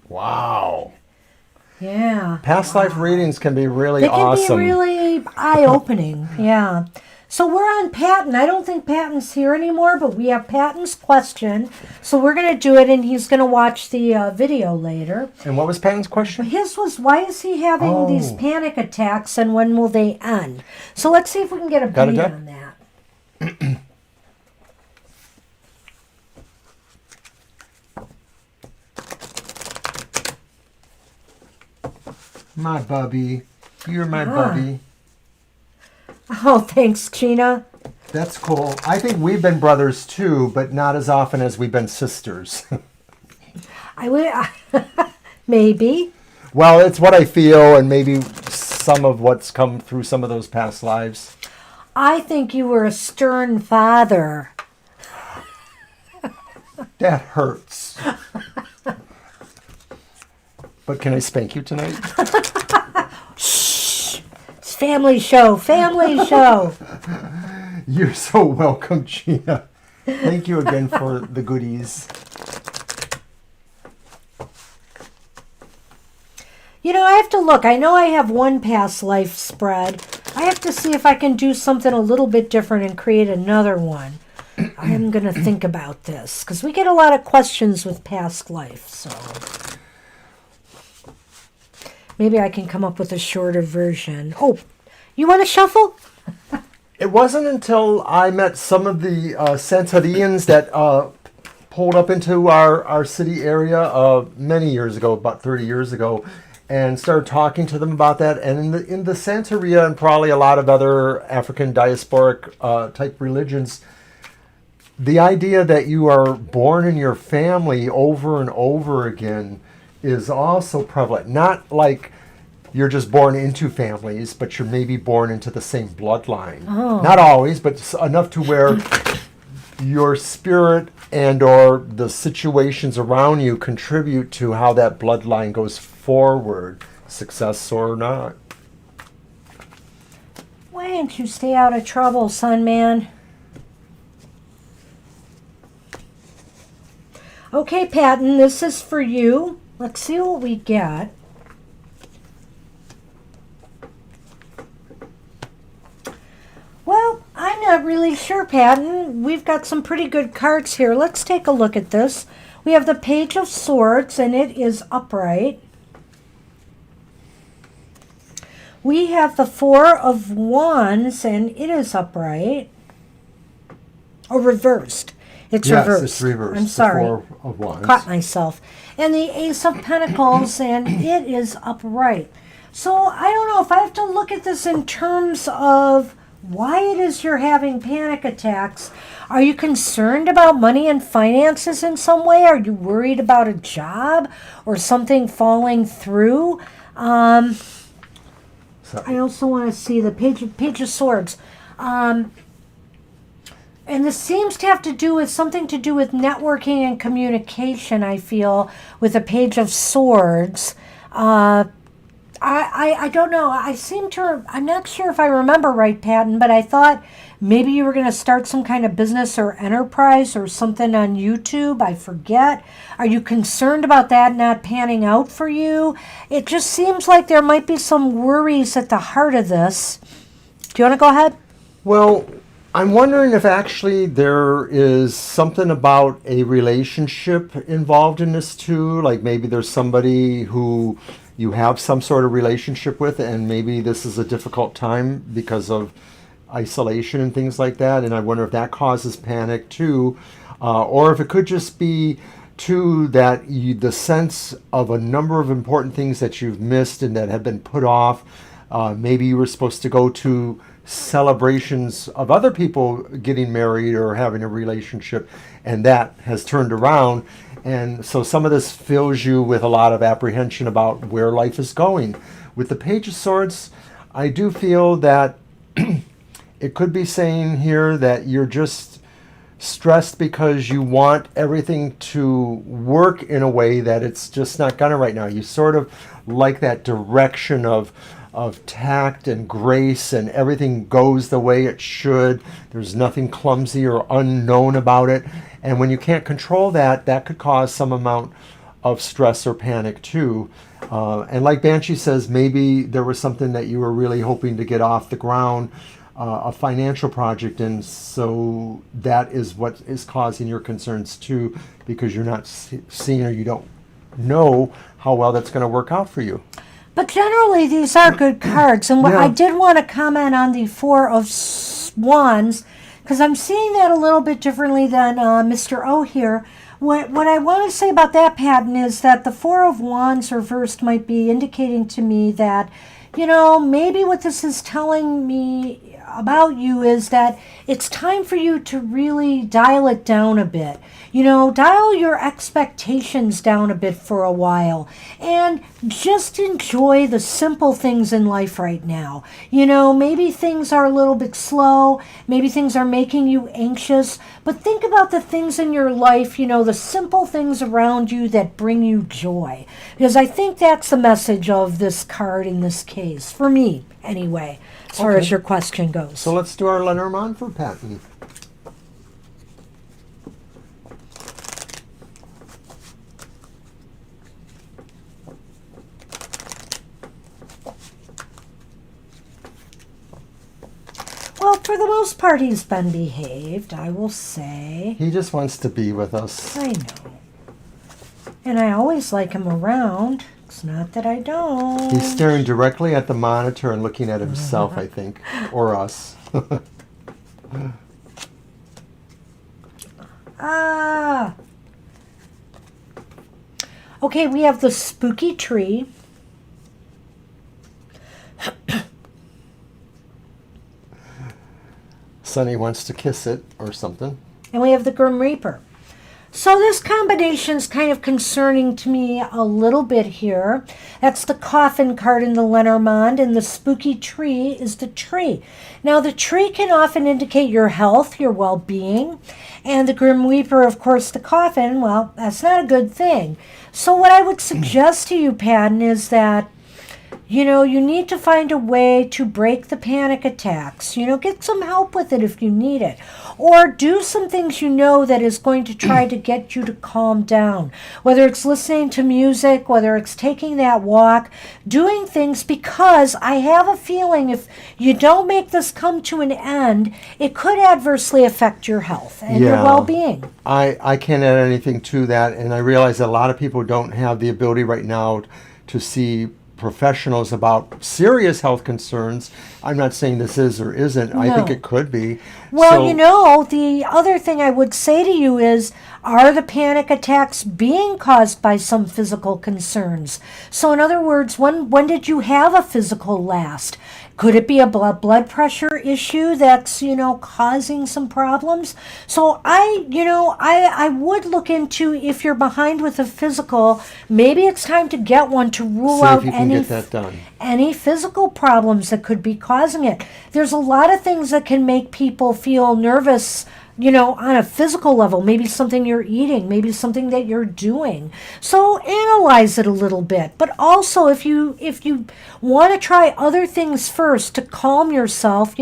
Wow. Yeah. Past life readings can be really awesome. They can be really eye-opening, yeah. So we're on Patton. I don't think Patton's here anymore, but we have Patton's question. So we're going to do it, and he's going to watch the video later. And what was Patton's question? His was, why is he having these panic attacks, and when will they end? So let's see if we can get a beat on that. My bubby. You're my bubby. Oh, thanks, Gina. That's cool. I think we've been brothers too, but not as often as we've been sisters. I would, maybe. Well, it's what I feel, and maybe some of what's come through some of those past lives. I think you were a stern father. That hurts. But can I spank you tonight? Shh. It's family show. Family show. You're so welcome, Gina. Thank you again for the goodies. You know, I have to look. I know I have one past life spread. I have to see if I can do something a little bit different and create another one. I'm going to think about this because we get a lot of questions with past life. So maybe I can come up with a shorter version. Oh, you want to shuffle? It wasn't until I met some of the Santorians that pulled up into our city area many years ago, about 30 years ago, and started talking to them about that. And in the Santeria and probably a lot of other African diasporic type religions, the idea that you are born in your family over and over again is also prevalent. Not like you're just born into families, but you're maybe born into the same bloodline. Oh. Not always, but enough to where your spirit and or the situations around you contribute to how that bloodline goes forward, success or not. Why don't you stay out of trouble, son man? Okay, Patton, this is for you. Let's see what we get. Well, I'm not really sure, Patton. We've got some pretty good cards here. Let's take a look at this. We have the Page of Swords, and it is upright. We have the Four of Wands, and it is upright. Or reversed. It's reversed. Yes, it's reversed. I'm sorry. The Four of Wands. Caught myself. And the Ace of Pentacles, and it is upright. So I don't know if I have to look at this in terms of why it is you're having panic attacks. Are you concerned about money and finances in some way? Are you worried about a job or something falling through? I also want to see the Page of Swords. And this seems to have to do with something to do with networking and communication, I feel, with the Page of Swords. I don't know. I'm not sure if I remember right, Patton, but I thought maybe you were going to start some kind of business or enterprise or something on YouTube. I forget. Are you concerned about that not panning out for you? It just seems like there might be some worries at the heart of this. Do you want to go ahead? Well, I'm wondering if actually there is something about a relationship involved in this too. Like maybe there's somebody who you have some sort of relationship with, and maybe this is a difficult time because of isolation and things like that. And I wonder if that causes panic too, or if it could just be too that the sense of a number of important things that you've missed and that have been put off. Maybe you were supposed to go to celebrations of other people getting married or having a relationship, and that has turned around. And so some of this fills you with a lot of apprehension about where life is going. With the Page of Swords, I do feel that it could be saying here that you're just stressed because you want everything to work in a way that it's just not gonna right now. You sort of like that direction of tact and grace, and everything goes the way it should. There's nothing clumsy or unknown about it. And when you can't control that, that could cause some amount of stress or panic too. And like Banshee says, maybe there was something that you were really hoping to get off the ground, a financial project, and so that is what is causing your concerns too, because you're not seeing or you don't know how well that's going to work out for you. But generally, these are good cards. And I did want to comment on the Four of Wands, because I'm seeing that a little bit differently than Mr. O here. What I want to say about that pattern is that the Four of Wands reversed might be indicating to me that, maybe what this is telling me about you is that it's time for you to really dial it down a bit. Dial your expectations down a bit for a while and just enjoy the simple things in life right now. Maybe things are a little bit slow, maybe things are making you anxious, but think about the things in your life, the simple things around you that bring you joy. Because I think that's the message of this card in this case, for me anyway, as far as your question goes. So let's do our Lenormand for Patton. Well, for the most part, he's been behaved, I will say. He just wants to be with us. I know. And I always like him around. It's not that I don't. He's staring directly at the monitor and looking at himself, I think, or us. Okay, we have the spooky tree. Sonny wants to kiss it or something. And we have the Grim Reaper. So this combination's kind of concerning to me a little bit here. That's the coffin card in the Lenormand, and the spooky tree is the tree. Now, the tree can often indicate your health, your well-being, and the Grim Reaper, of course, the coffin, well, that's not a good thing. So what I would suggest to you, Patton, is that you need to find a way to break the panic attacks. Get some help with it if you need it. Or do some things that is going to try to get you to calm down. Whether it's listening to music, whether it's taking that walk, doing things, because I have a feeling if you don't make this come to an end, it could adversely affect your health and your well-being. I can't add anything to that, and I realize that a lot of people don't have the ability right now to see professionals about serious health concerns. I'm not saying this is or isn't. No. I think it could be. Well, the other thing I would say to you is, are the panic attacks being caused by some physical concerns? So in other words, when did you have a physical last? Could it be a blood pressure issue that's, causing some problems? So I would look into, if you're behind with a physical, maybe it's time to get one to rule out any physical problems that could be causing it. There's a lot of things that can make people feel nervous, on a physical level. Maybe something you're eating, maybe something that you're doing. So analyze it a little bit. But also, if you want to try other things first to calm yourself,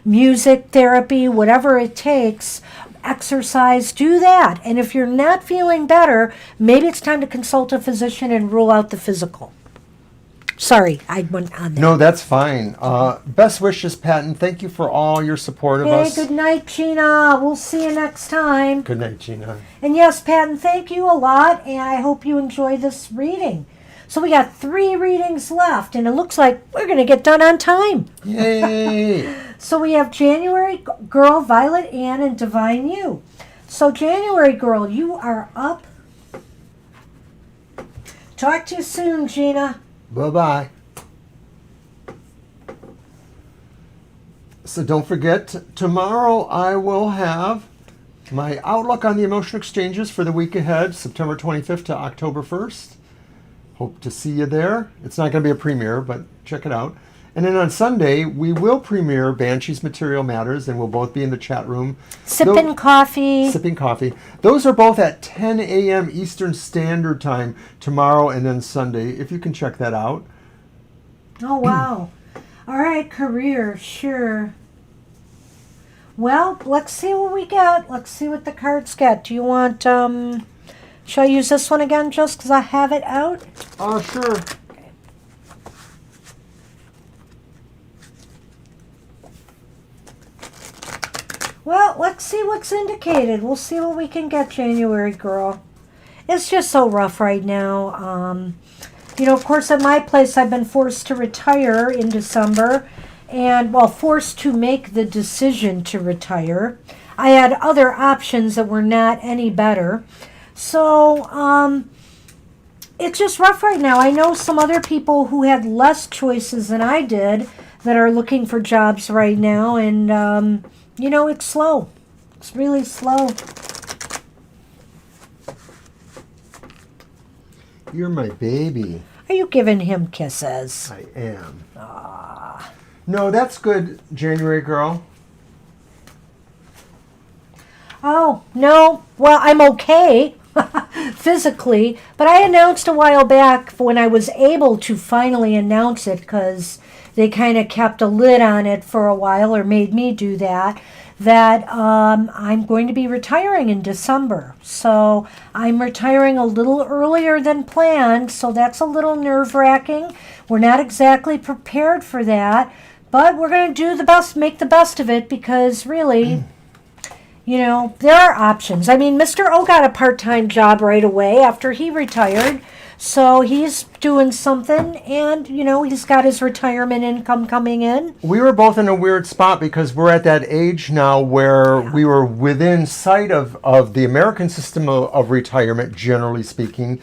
music, therapy, whatever it takes, exercise, do that. And if you're not feeling better, maybe it's time to consult a physician and rule out the physical. Sorry, I went on there. No, that's fine. Best wishes, Pat, and thank you for all your support of Hey, us. good night, Gina. We'll see you next time. Good night, Gina. And yes, Patton, thank you a lot, and I hope you enjoy this reading. So we got 3 readings left, and it looks like we're going to get done on time. Yay! So we have January Girl, Violet Ann, and Divine You. So January Girl, you are up. Talk to you soon, Gina. Bye-bye. So don't forget, tomorrow I will have my outlook on the emotional exchanges for the week ahead, September 25th to October 1st. Hope to see you there. It's not going to be a premiere, but check it out. And then on Sunday, we will premiere Banshee's Material Matters, and we'll both be in the chat room. Sipping coffee. Sipping coffee. Those are both at 10 a.m. Eastern Standard Time tomorrow and then Sunday, if you can check that out. Oh, wow. All right, career, sure. Well, let's see what we get. Let's see what the cards get. Do you want, shall I use this one again just because I have it out? Oh, sure. Well, let's see what's indicated. We'll see what we can get, January Girl. It's just so rough right now. You know, of course, at my place, I've been forced to retire in December. And, well, forced to make the decision to retire. I had other options that were not any better. So, it's just rough right now. I know some other people who had less choices than I did that are looking for jobs right now. And, you know, it's slow. It's really slow. You're my baby. Are you giving him kisses? I am. No, that's good, January Girl. Oh, no. Well, I'm okay physically, but I announced a while back when I was able to finally announce it because they kind of kept a lid on it for a while or made me do that, that I'm going to be retiring in December. So I'm retiring a little earlier than planned, so that's a little nerve-wracking. We're not exactly prepared for that, but we're going to do the best, make the best of it because really, you know, there are options. I mean, Mr. O got a part-time job right away after he retired. So he's doing something, and, you know, he's got his retirement income coming in. We were both in a weird spot because we're at that age now where we were within sight of the American system of retirement, generally speaking.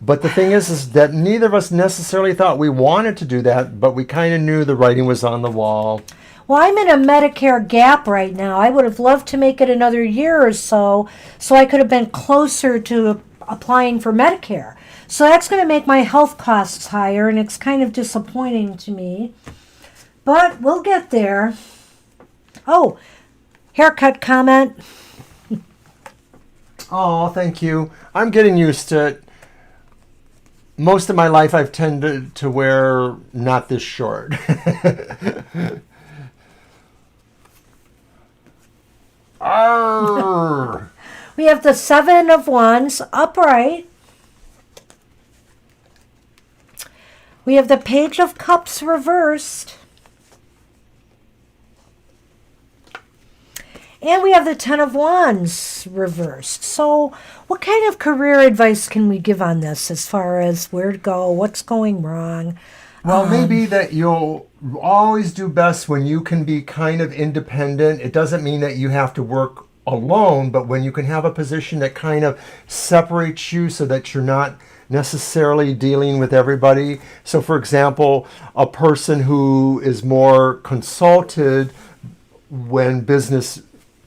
But the thing is that neither of us necessarily thought we wanted to do that, but we kind of knew the writing was on the wall. Well, I'm in a Medicare gap right now. I would have loved to make it another year or so I could have been closer to applying for Medicare. So that's going to make my health costs higher, and it's kind of disappointing to me. But we'll get there. Oh, haircut comment. Oh, thank you. I'm getting used to it. Most of my life I've tended to wear not this short. Arr! We have the 7 of Wands upright. We have the Page of Cups reversed. And we have the 10 of Wands reversed. So what kind of career advice can we give on this as far as where to go, what's going wrong? Well, maybe that you'll always do best when you can be kind of independent. It doesn't mean that you have to work alone, but when you can have a position that kind of separates you so that you're not necessarily dealing with everybody. So, for example, a person who is more consulted when business,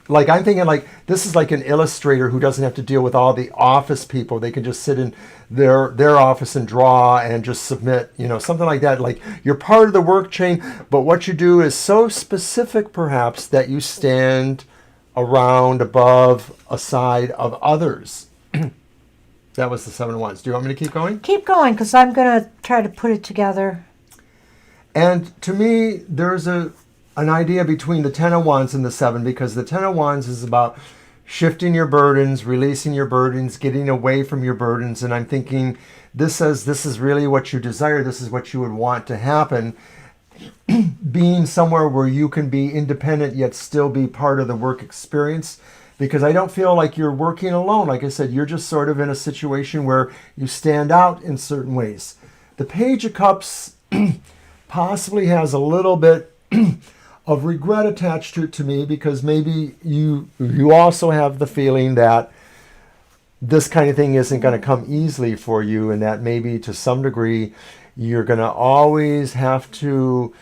like I'm thinking like this is like an illustrator who doesn't have to deal with all the office people. They can just sit in their office and draw and just submit, you know, something like that. Like you're part of the work chain, but what you do is so specific perhaps that you stand around, above, aside of others. That was the 7 of Wands. Do you want me to keep going? Keep going, because I'm going to try to put it together. And to me, there's an idea between the 10 of Wands and the 7, because the 10 of Wands is about shifting your burdens, releasing your burdens, getting away from your burdens. And I'm thinking this says this is really what you desire. This is what you would want to happen. Being somewhere where you can be independent yet still be part of the work experience, because I don't feel like you're working alone. Like I said, you're just sort of in a situation where you stand out in certain ways. The Page of Cups possibly has a little bit of regret attached to me, because maybe you also have the feeling that this kind of thing isn't going to come easily for you, and that maybe to some degree you're going to always have to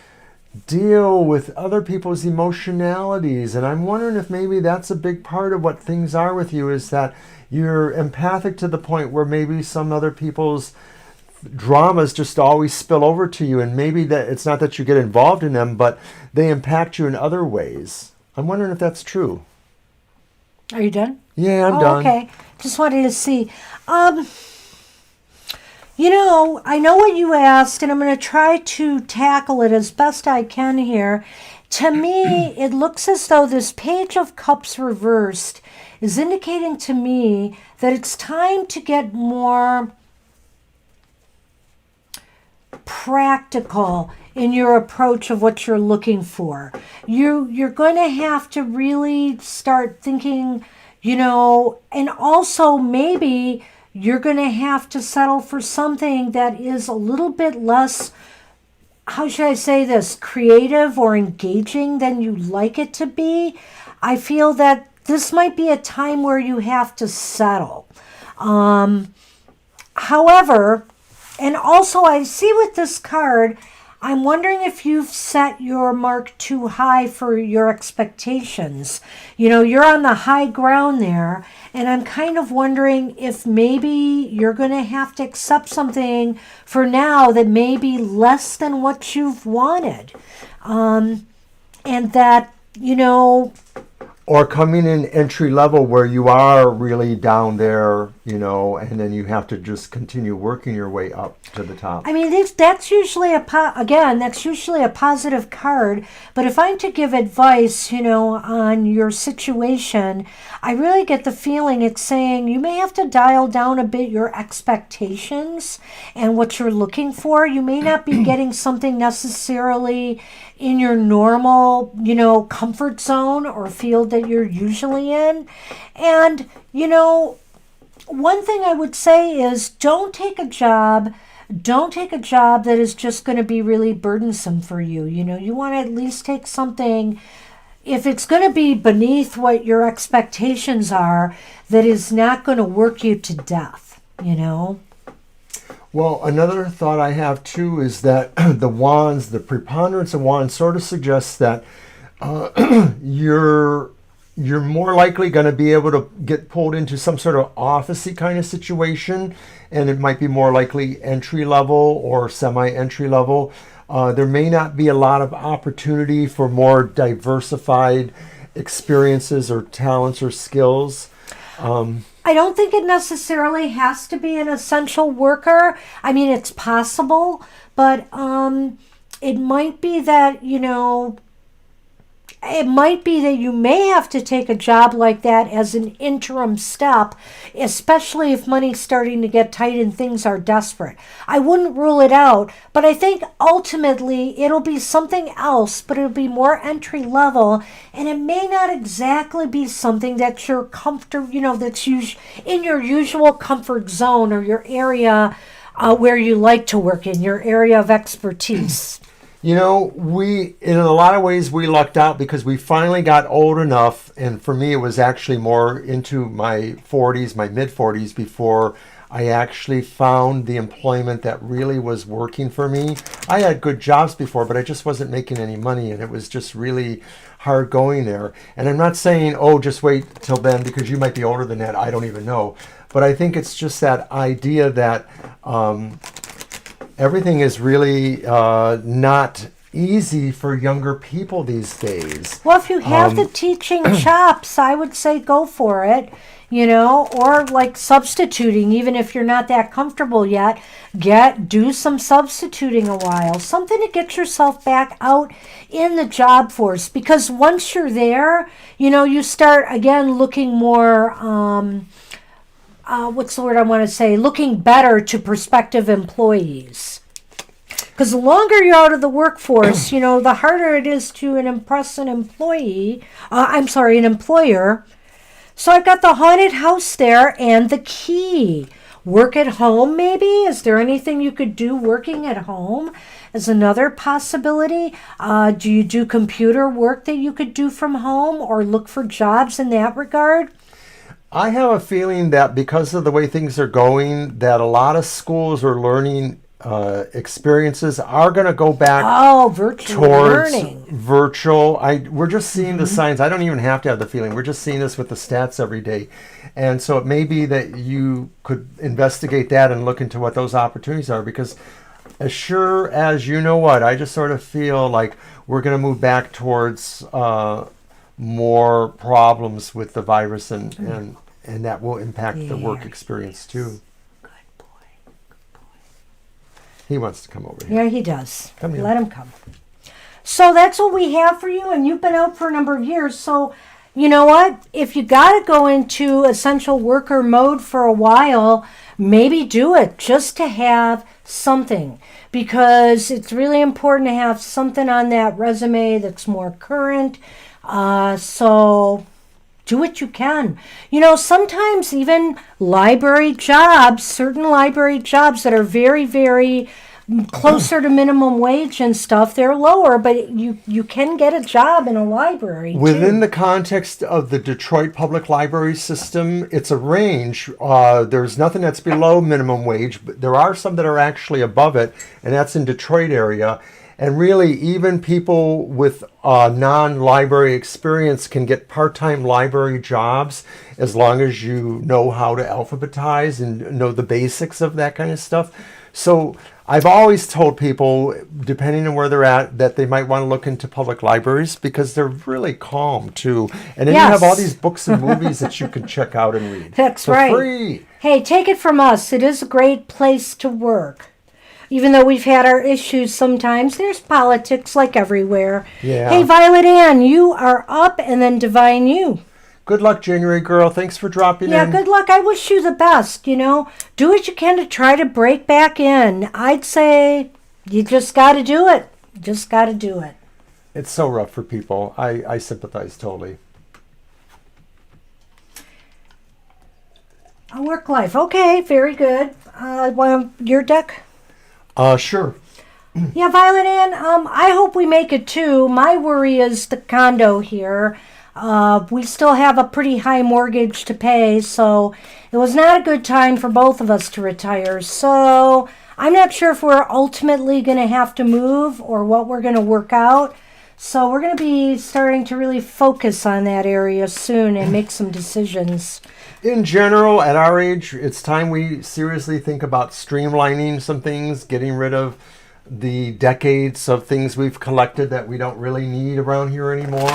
deal with other people's emotionalities. And I'm wondering if maybe that's a big part of what things are with you, is that you're empathic to the point where maybe some other people's dramas just always spill over to you, and maybe that it's not that you get involved in them, but they impact you in other ways. I'm wondering if that's true. Are you done? Yeah, I'm done. Okay. Just wanted to see. I know what you asked, and I'm going to try to tackle it as best I can here. To me, it looks as though this Page of Cups reversed is indicating to me that it's time to get more practical in your approach of what you're looking for. You're going to have to really start thinking, and also maybe you're going to have to settle for something that is a little bit less, how should I say this, creative or engaging than you like it to be. I feel that this might be a time where you have to settle. However, and also I see with this card, I'm wondering if you've set your mark too high for your expectations. You're on the high ground there, and I'm kind of wondering if maybe you're going to have to accept something for now that may be less than what you've wanted. And that, Or coming in entry level where you are really down there, and then you have to just continue working your way up to the top. I mean, that's usually that's usually a positive card. But if I'm to give advice, on your situation, I really get the feeling it's saying you may have to dial down a bit your expectations and what you're looking for. You may not be getting something necessarily in your normal, comfort zone or field that you're usually in. And, one thing I would say is don't take a job that is just going to be really burdensome for you. You want to at least take something, if it's going to be beneath what your expectations are, that is not going to work you to death, Well, another thought I have too is that the preponderance of wands sort of suggests that you're more likely going to be able to get pulled into some sort of office-y kind of situation, and it might be more likely entry level or semi-entry level. There may not be a lot of opportunity for more diversified experiences or talents or skills. I don't think it necessarily has to be an essential worker. I mean, it's possible, but it might be that, it might be that you may have to take a job like that as an interim step, especially if money's starting to get tight and things are desperate. I wouldn't rule it out, but I think ultimately it'll be something else, but it'll be more entry level, and it may not exactly be something that you're comfortable, that's in your usual comfort zone or your area where you like to work in, your area of expertise. In a lot of ways, we lucked out because we finally got old enough, and for me, it was actually more into my 40s, my mid-40s, before I actually found the employment that really was working for me. I had good jobs before, but I just wasn't making any money, and it was just really hard going there. And I'm not saying, just wait till then, because you might be older than that. I don't even know. But I think it's just that idea that everything is really not easy for younger people these days. Well, if you have the teaching chops, I would say go for it, or like substituting, even if you're not that comfortable yet, do some substituting a while, something to get yourself back out in the job force, because once you're there, you start again looking more what's the word I want to say, looking better to prospective employees. Because the longer you're out of the workforce, the harder it is to impress an employee. An employer. So I've got the haunted house there and the key. Work at home, maybe? Is there anything you could do working at home? Is another possibility. Do you do computer work that you could do from home or look for jobs in that regard? I have a feeling that because of the way things are going, that a lot of schools or learning experiences are going to go back virtual towards learning. Virtual. We're just seeing the signs. I don't even have to have the feeling. We're just seeing this with the stats every day. And so it may be that you could investigate that and look into what those opportunities are, because as sure as you know what, I just sort of feel like we're going to move back towards more problems with the virus, and that will impact the work experience too. Good boy. He wants to come over here. Yeah, he does. Come here. Let him come. So that's what we have for you, and you've been out for a number of years. So you know what? If you got to go into essential worker mode for a while, maybe do it just to have something, because it's really important to have something on that resume that's more current. So do what you can. Sometimes even library jobs, certain library jobs that are very, very closer to minimum wage and stuff, they're lower, but you can get a job in a library within too. the context of the Detroit public library system. It's a range. There's nothing that's below minimum wage, but there are some that are actually above it, and that's in Detroit area. And really, even people with non-library experience can get part-time library jobs as long as you know how to alphabetize and know the basics of that kind of stuff. So I've always told people, depending on where they're at, that they might want to look into public libraries because they're really calm too. And then you have all these books and movies that you can check out and read. That's for right. Free. Hey, take it from us. It is a great place to work. Even though we've had our issues sometimes, there's politics like everywhere. Yeah. Hey, Violet Ann, you are up, and then Divine you. Good luck, January girl. Thanks for dropping in. Yeah, good luck. I wish you the best, Do what you can to try to break back in. I'd say you just got to do it. Just got to do it. It's so rough for people. I sympathize totally. A work life. Okay, very good. Your deck? Sure. Yeah, Violet Ann, I hope we make it too. My worry is the condo here. We still have a pretty high mortgage to pay, so it was not a good time for both of us to retire. So I'm not sure if we're ultimately going to have to move or what we're going to work out. So we're going to be starting to really focus on that area soon and make some decisions. In general, at our age, it's time we seriously think about streamlining some things, getting rid of the decades of things we've collected that we don't really need around here anymore.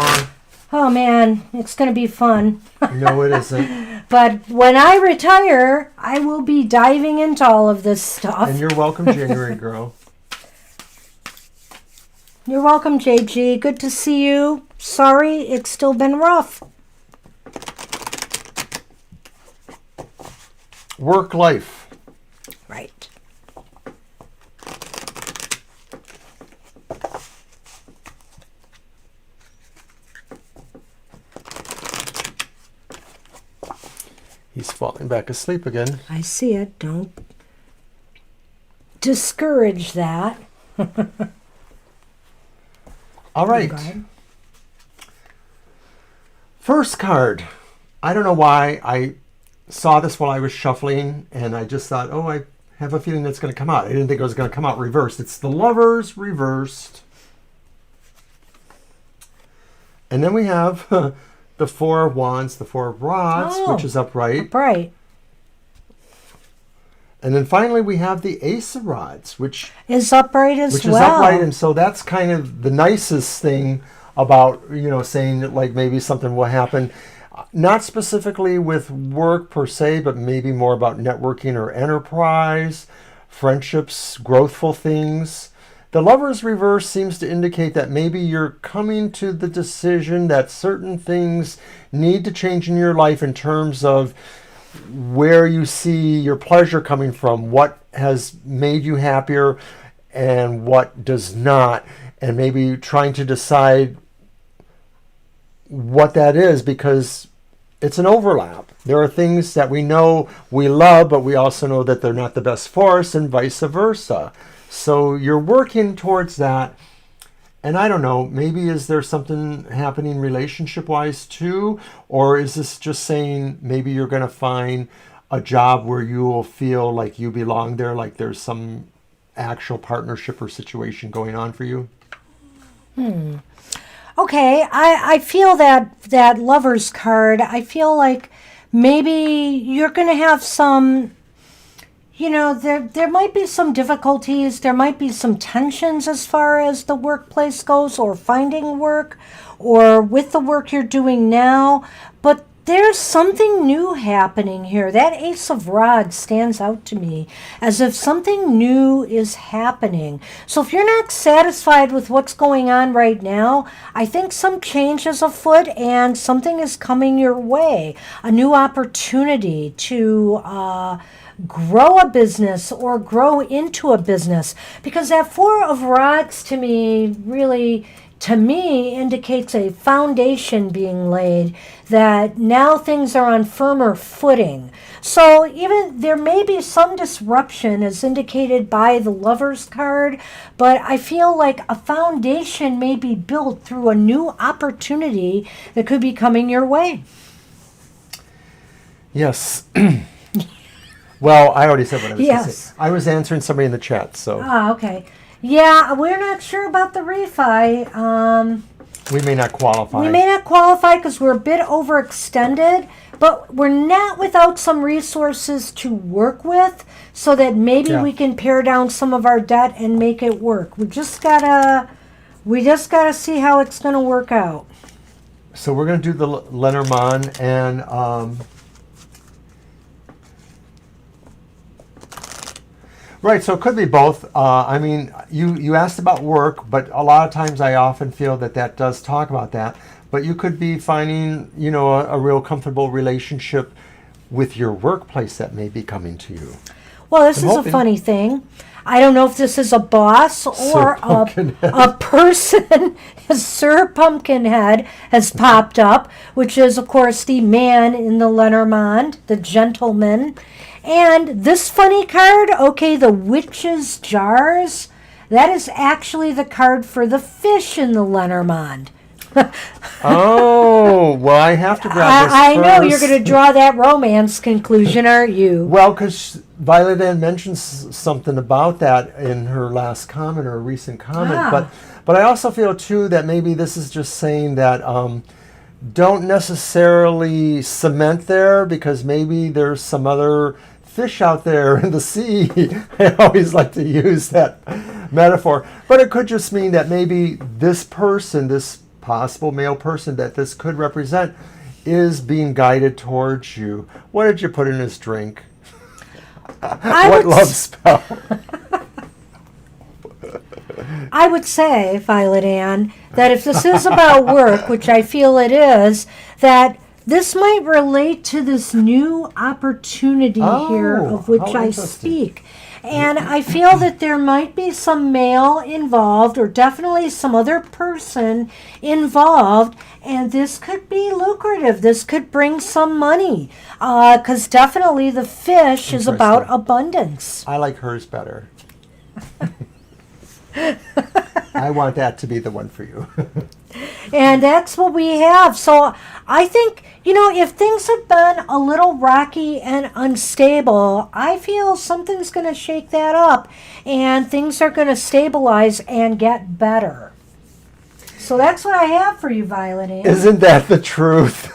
Oh man, it's going to be fun. No, it isn't. But when I retire, I will be diving into all of this stuff. And you're welcome, January girl. You're welcome, JG. Good to see you. Sorry, it's still been rough. Work life. Right. He's falling back asleep again. I see it. Don't discourage that. All right. First card. I don't know why I saw this while I was shuffling, and I just thought, oh, I have a feeling that's going to come out. I didn't think it was going to come out reversed. It's the Lovers reversed. And then we have the Four of Wands, the Four of Rods, which is upright. Upright. And then finally we have the Ace of Rods, which is upright as well. Which is upright, and so that's kind of the nicest thing about, saying that like maybe something will happen. Not specifically with work per se, but maybe more about networking or enterprise, friendships, growthful things. The Lover's reverse seems to indicate that maybe you're coming to the decision that certain things need to change in your life in terms of where you see your pleasure coming from, what has made you happier and what does not, and maybe trying to decide what that is, because it's an overlap. There are things that we know we love, but we also know that they're not the best for us, and vice versa. So you're working towards that. And I don't know, maybe is there something happening relationship-wise too? Or is this just saying maybe you're going to find a job where you will feel like you belong there, like there's some actual partnership or situation going on for you? Okay, I feel that Lover's card, I feel like maybe you're going to have some, there might be some difficulties, there might be some tensions as far as the workplace goes, or finding work, or with the work you're doing now, but there's something new happening here. That Ace of Rods stands out to me as if something new is happening. So if you're not satisfied with what's going on right now, I think some change is afoot and something is coming your way. A new opportunity to grow a business or grow into a business. Because that Four of Rods to me really indicates a foundation being laid, that now things are on firmer footing. So even there may be some disruption as indicated by the Lover's card, but I feel like a foundation may be built through a new opportunity that could be coming your way. Yes. Well, I already said what I was going to Yes. say. I was answering somebody in the chat, so Okay. Yeah, we're not sure about the refi. we may not qualify. We may not qualify because we're a bit overextended, but we're not without some resources to work with, so that maybe we can pare down some of our debt and make it work. We just gotta see how it's gonna work out. So we're going to do the Lenormand, and right, so it could be both. I mean, you asked about work, but a lot of times I often feel that does talk about that. But you could be finding, a real comfortable relationship with your workplace that may be coming to you. Well, this is a funny thing. I don't know if this is a boss or a person. Sir Pumpkinhead has popped up, which is, of course, the man in the Lenormand, the gentleman. And this funny card, the Witch's Jars, that is actually the card for the fish in the Lenormand. Oh, well, I have to grab this I know, first. you're going to draw that romance conclusion, aren't you? Well, because Violet Ann mentions something about that in her last comment, or recent comment. But I also feel, too, that maybe this is just saying that don't necessarily cement there, because maybe there's some other fish out there in the sea. I always like to use that metaphor. But it could just mean that maybe this person, this possible male person that this could represent, is being guided towards you. What did you put in his drink? What love spell? I would say, Violet Ann, that if this is about work, which I feel it is, that this might relate to this new opportunity here of which I speak. And I feel that there might be some male involved, or definitely some other person involved, and this could be lucrative. This could bring some money, because definitely the fish is about abundance. I like hers better. I want that to be the one for you. And that's what we have. So I think, if things have been a little rocky and unstable, I feel something's going to shake that up and things are going to stabilize and get better. So that's what I have for you, Violet Ann. Isn't that the truth?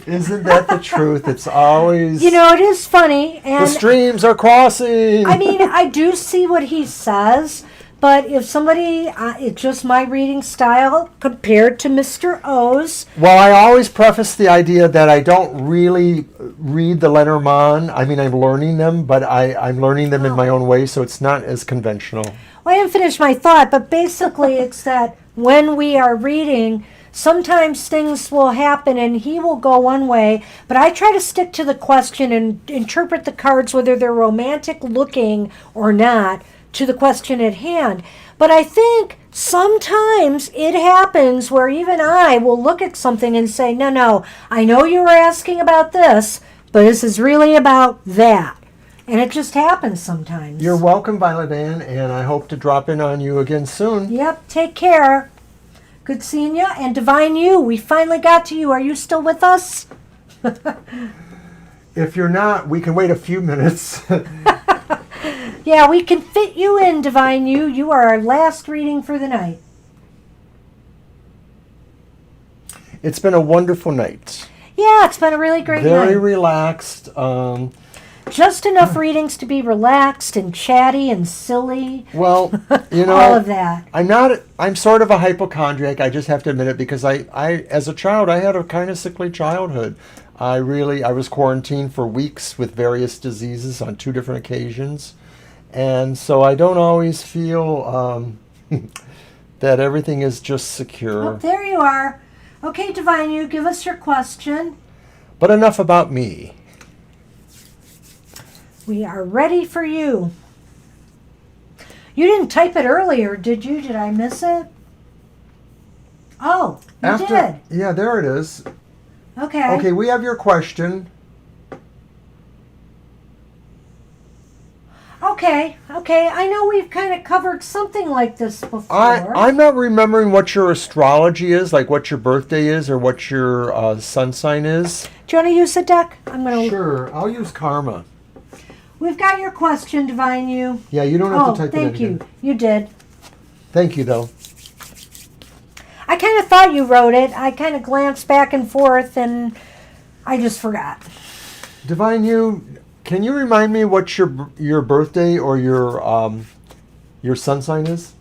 Isn't that the truth? It's always... it is funny. And the streams are crossing. I mean, I do see what he says. But if somebody, it's just my reading style compared to Mr. O's. Well, I always preface the idea that I don't really read the Lenormand. I mean, I'm learning them, but I'm learning them in my own way, so it's not as conventional. Well, I didn't finish my thought, but basically it's that when we are reading, sometimes things will happen and he will go one way, but I try to stick to the question and interpret the cards, whether they're romantic looking or not, to the question at hand. But I think sometimes it happens where even I will look at something and say, no, I know you were asking about this, but this is really about that. And it just happens sometimes. You're welcome, Violet Ann, and I hope to drop in on you again soon. Yep, take care. Good seeing you. And Divine You, we finally got to you. Are you still with us? If you're not, we can wait a few minutes. Yeah, we can fit you in, Divine You. You are our last reading for the night. It's been a wonderful night. Yeah, it's been a really great night. Very relaxed. Just enough readings to be relaxed and chatty and silly. Well, all of that. I'm sort of a hypochondriac. I just have to admit it, because I as a child, I had a kind of sickly childhood. I was quarantined for weeks with various diseases on 2 different occasions. And so I don't always feel that everything is just secure. Oh, there you are. Okay, Divine You, give us your question. But enough about me. We are ready for you. You didn't type it earlier, did you? Did I miss it? Oh, you did. Yeah, there it is. Okay. Okay, we have your question. Okay. I know we've kind of covered something like this before. I'm not remembering what your astrology is, like what your birthday is or what your sun sign is. Do you want to use the deck? Sure, I'll use karma. We've got your question, Divine You. Yeah, you don't have to type it in. Thank you. You did. Thank you, though. I kind of thought you wrote it. I kind of glanced back and forth, and I just forgot. Divine You, can you remind me what your birthday or your sun sign is?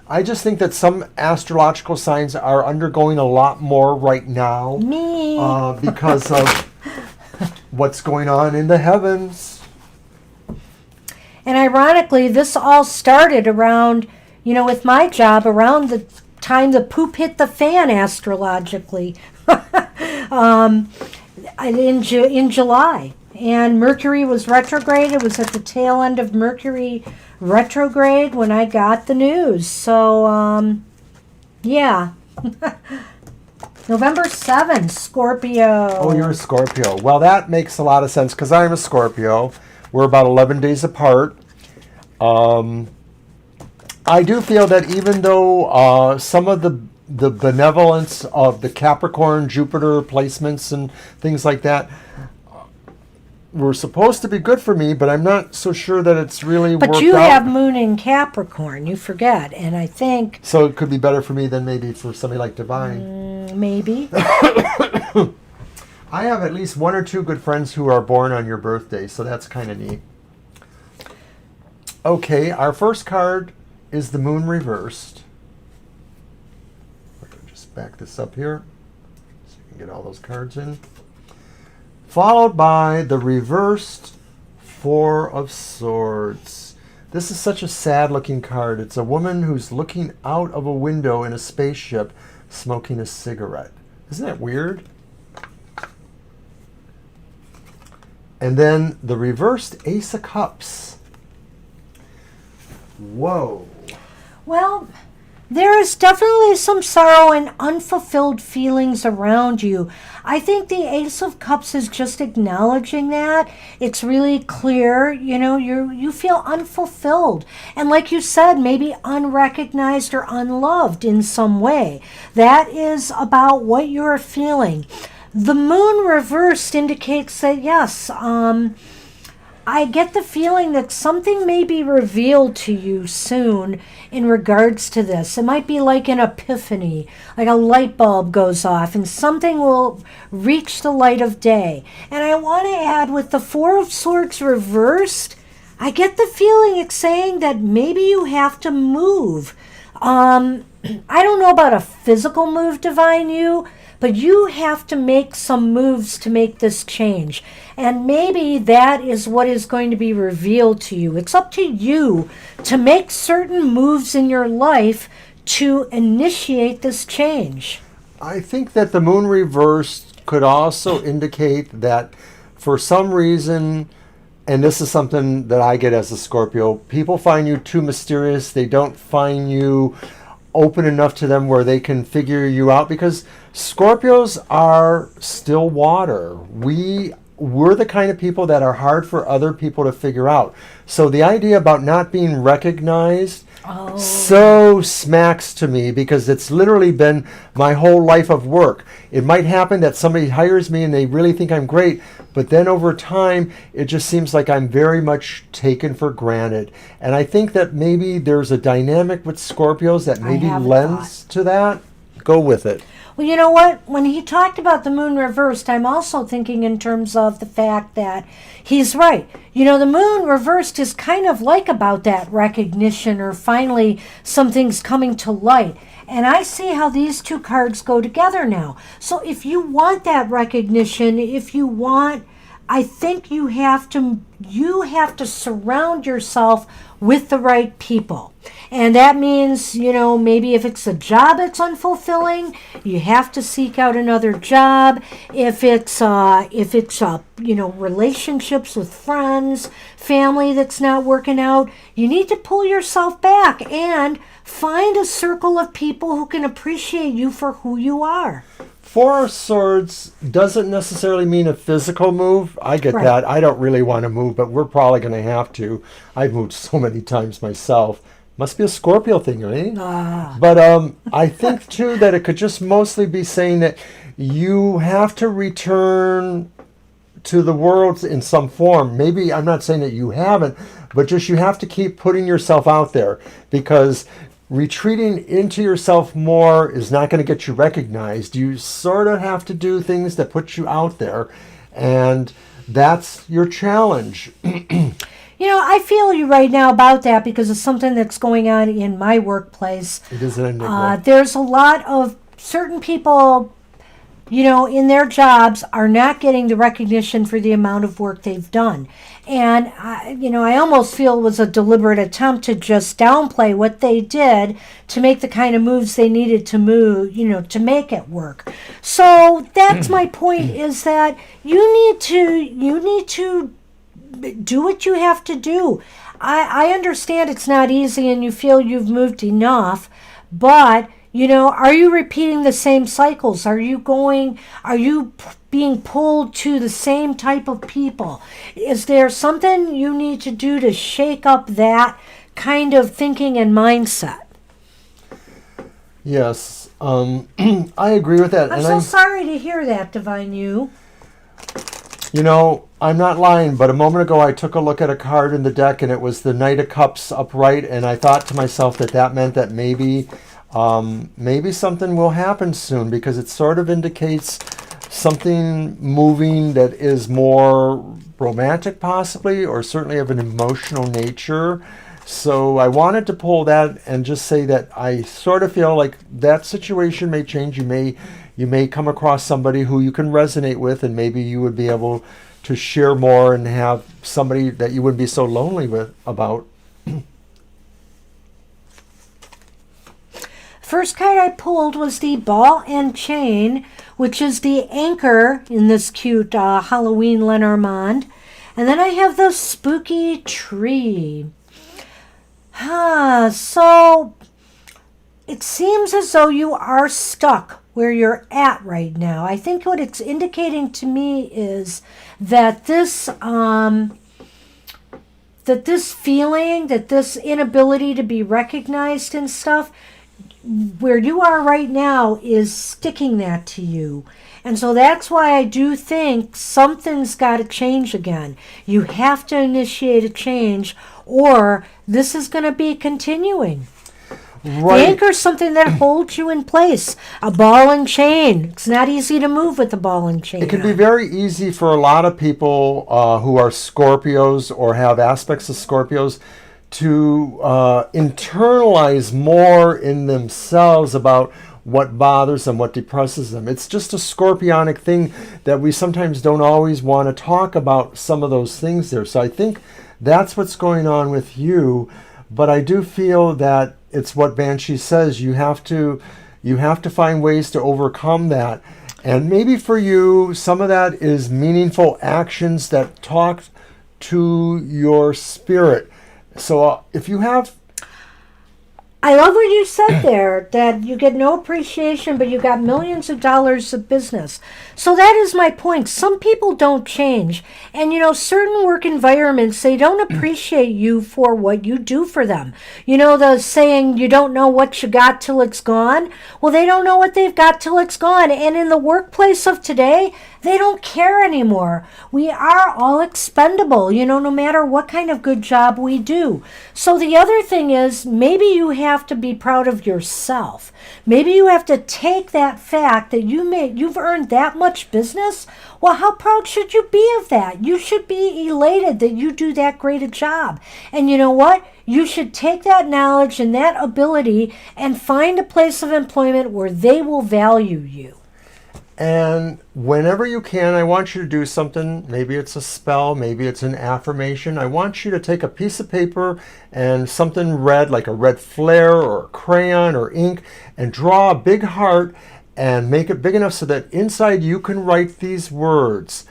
I just think that some astrological signs are undergoing a lot more right now. Me. Because of what's going on in the heavens. And ironically, this all started around, with my job, around the time the poop hit the fan astrologically in July. And Mercury was retrograde. It was at the tail end of Mercury retrograde when I got the news. So, yeah. November 7th, Scorpio. Oh, you're a Scorpio. Well, that makes a lot of sense because I'm a Scorpio. We're about 11 days apart. I do feel that even though some of the benevolence of the Capricorn, Jupiter placements and things like that were supposed to be good for me, but I'm not so sure that it's really worked out. But you have Moon in Capricorn, you forget, and I think... So it could be better for me than maybe for somebody like Divine. Maybe. I have at least 1 or 2 good friends who are born on your birthday, so that's kind of neat. Okay, our first card is the Moon reversed. I'm going to just back this up here so you can get all those cards in. Followed by the reversed 4 of Swords. This is such a sad looking card. It's a woman who's looking out of a window in a spaceship smoking a cigarette. Isn't that weird? And then the reversed Ace of Cups. Whoa. Well, there is definitely some sorrow and unfulfilled feelings around you. I think the Ace of Cups is just acknowledging that. It's really clear, you feel unfulfilled. And like you said, maybe unrecognized or unloved in some way. That is about what you're feeling. The Moon reversed indicates that, yes, I get the feeling that something may be revealed to you soon in regards to this. It might be like an epiphany, like a light bulb goes off and something will reach the light of day. And I want to add, with the 4 of Swords reversed, I get the feeling it's saying that maybe you have to move. I don't know about a physical move, Divine You, but you have to make some moves to make this change. And maybe that is what is going to be revealed to you. It's up to you to make certain moves in your life to initiate this change. I think that the moon reversed could also indicate that for some reason, and this is something that I get as a Scorpio, people find you too mysterious. They don't find you open enough to them where they can figure you out, because Scorpios are still water. We're the kind of people that are hard for other people to figure out. So the idea about not being recognized so smacks to me, because it's literally been my whole life of work. It might happen that somebody hires me and they really think I'm great, but then over time it just seems like I'm very much taken for granted. And I think that maybe there's a dynamic with Scorpios that maybe lends to that. Go with it. Well, you know what? When he talked about the moon reversed, I'm also thinking in terms of the fact that he's right. You know, the moon reversed is kind of like about that recognition, or finally something's coming to light. And I see how these two cards go together now. So if you want that recognition, I think you have to surround yourself with the right people. And that means, you know, maybe if it's a job that's unfulfilling, you have to seek out another job. If it's relationships with friends, family that's not working out, you need to pull yourself back and find a circle of people who can appreciate you for who you are. Four of Swords doesn't necessarily mean a physical move. I get that. I don't really want to move, but we're probably going to have to. I've moved so many times myself. Must be a Scorpio thing, right? But I think, too, that it could just mostly be saying that you have to return to the world in some form. Maybe, I'm not saying that you haven't, but just you have to keep putting yourself out there, because retreating into yourself more is not going to get you recognized. You sort of have to do things that put you out there, and that's your challenge. You know, I feel you right now about that, because it's something that's going on in my workplace. It is an enigma. There's a lot of certain people, you know, in their jobs are not getting the recognition for the amount of work they've done. And, I almost feel it was a deliberate attempt to just downplay what they did to make the kind of moves they needed to move, to make it work. So that's my point, is that you need to do what you have to do. I understand it's not easy and you feel you've moved enough, but are you repeating the same cycles? Are you being pulled to the same type of people? Is there something you need to do to shake up that kind of thinking and mindset? Yes, I agree with that. I'm sorry to hear that, Divine You. I'm not lying, but a moment ago I took a look at a card in the deck and it was the Knight of Cups upright, and I thought to myself that meant that maybe something will happen soon, because it sort of indicates something moving that is more romantic possibly, or certainly of an emotional nature. So I wanted to pull that and just say that I sort of feel like that situation may change. You may come across somebody who you can resonate with, and maybe you would be able to share more and have somebody that you wouldn't be so lonely with about. First card I pulled was the Ball and Chain, which is the anchor in this cute Halloween Lenormand. And then I have the Spooky Tree. So it seems as though you are stuck where you're at right now. I think what it's indicating to me is that this feeling, that this inability to be recognized and stuff, where you are right now, is sticking that to you. And so that's why I do think something's got to change again. You have to initiate a change, or this is going to be continuing. Right. The anchor is something that holds you in place. A ball and chain. It's not easy to move with a ball and chain. It can be very easy for a lot of people who are Scorpios or have aspects of Scorpios to internalize more in themselves about what bothers them, what depresses them. It's just a scorpionic thing that we sometimes don't always want to talk about some of those things there. So I think that's what's going on with you. But I do feel that it's what Banshee says. You have to find ways to overcome that. And maybe for you, some of that is meaningful actions that talk to your spirit. So if you have... I love what you said there, that you get no appreciation, but you got millions of dollars of business. So that is my point. Some people don't change. And, certain work environments, they don't appreciate you for what you do for them. The saying, you don't know what you got till it's gone. Well, they don't know what they've got till it's gone. And in the workplace of today, they don't care anymore. We are all expendable, no matter what kind of good job we do. So the other thing is, maybe you have to be proud of yourself. Maybe you have to take that fact that you've earned that much business. Well, how proud should you be of that? You should be elated that you do that great a job. And you know what? You should take that knowledge and that ability and find a place of employment where they will value you. And whenever you can, I want you to do something. Maybe it's a spell, maybe it's an affirmation. I want you to take a piece of paper and something red, like a red flare or a crayon or ink, and draw a big heart and make it big enough so that inside you can write these words.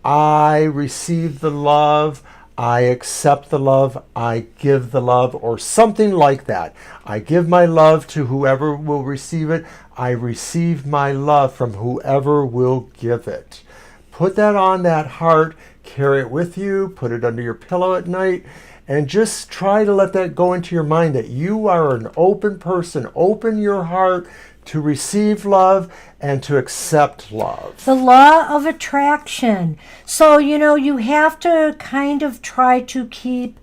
I receive the love. I accept the love, I give the love, or something like that. I give my love to whoever will receive it. I receive my love from whoever will give it. Put that on that heart, carry it with you, put it under your pillow at night, and just try to let that go into your mind that you are an open person. Open your heart to receive love and to accept love. The law of attraction. So, you have to kind of try to keep,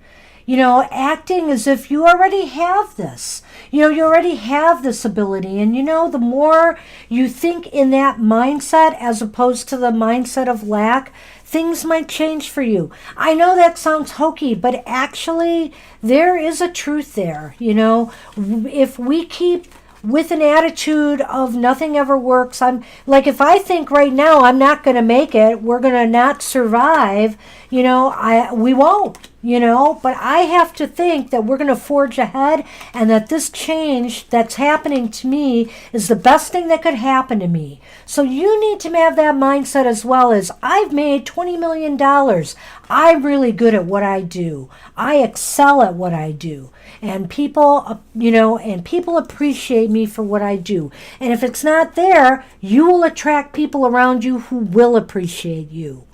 acting as if you already have this. You already have this ability. And, the more you think in that mindset as opposed to the mindset of lack, things might change for you. I know that sounds hokey, but actually there is a truth there. If we keep with an attitude of nothing ever works. I'm like, if I think right now I'm not going to make it, we're going to not survive, we won't, but I have to think that we're going to forge ahead and that this change that's happening to me is the best thing that could happen to me. So you need to have that mindset as well as I've made $20 million. I'm really good at what I do. I excel at what I do. And people, people appreciate me for what I do. And if it's not there, you will attract people around you who will appreciate you.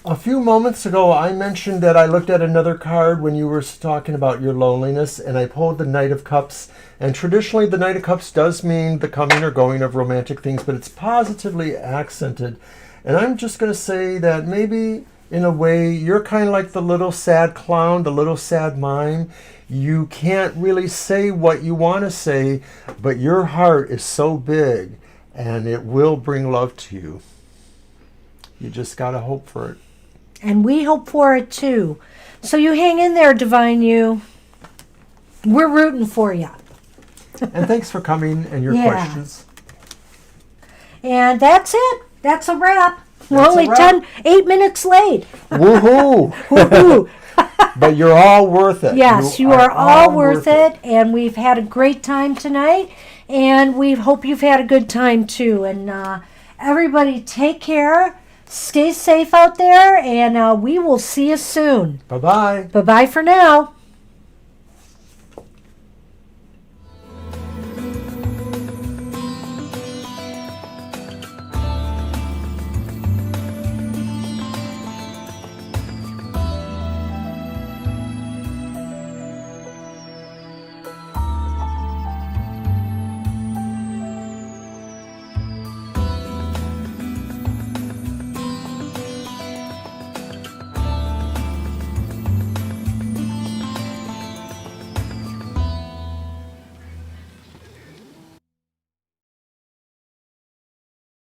A few moments ago, I mentioned that I looked at another card when you were talking about your loneliness, and I pulled the Knight of Cups. And traditionally, the Knight of Cups does mean the coming or going of romantic things, but it's positively accented. And I'm just going to say that maybe, in a way, you're kind of like the little sad clown, the little sad mime. You can't really say what you want to say, but your heart is so big, and it will bring love to you. You just got to hope for it. And we hope for it too. So you hang in there, Divine You. We're rooting for you. And thanks for coming and your questions. And that's it. That's a wrap. We're only 8 minutes late. Woohoo! Woohoo! But you're all worth it. Yes, you are all worth it. And we've had a great time tonight. And we hope you've had a good time too. And everybody take care. Stay safe out there, and we will see you soon. Bye-bye. Bye-bye for now.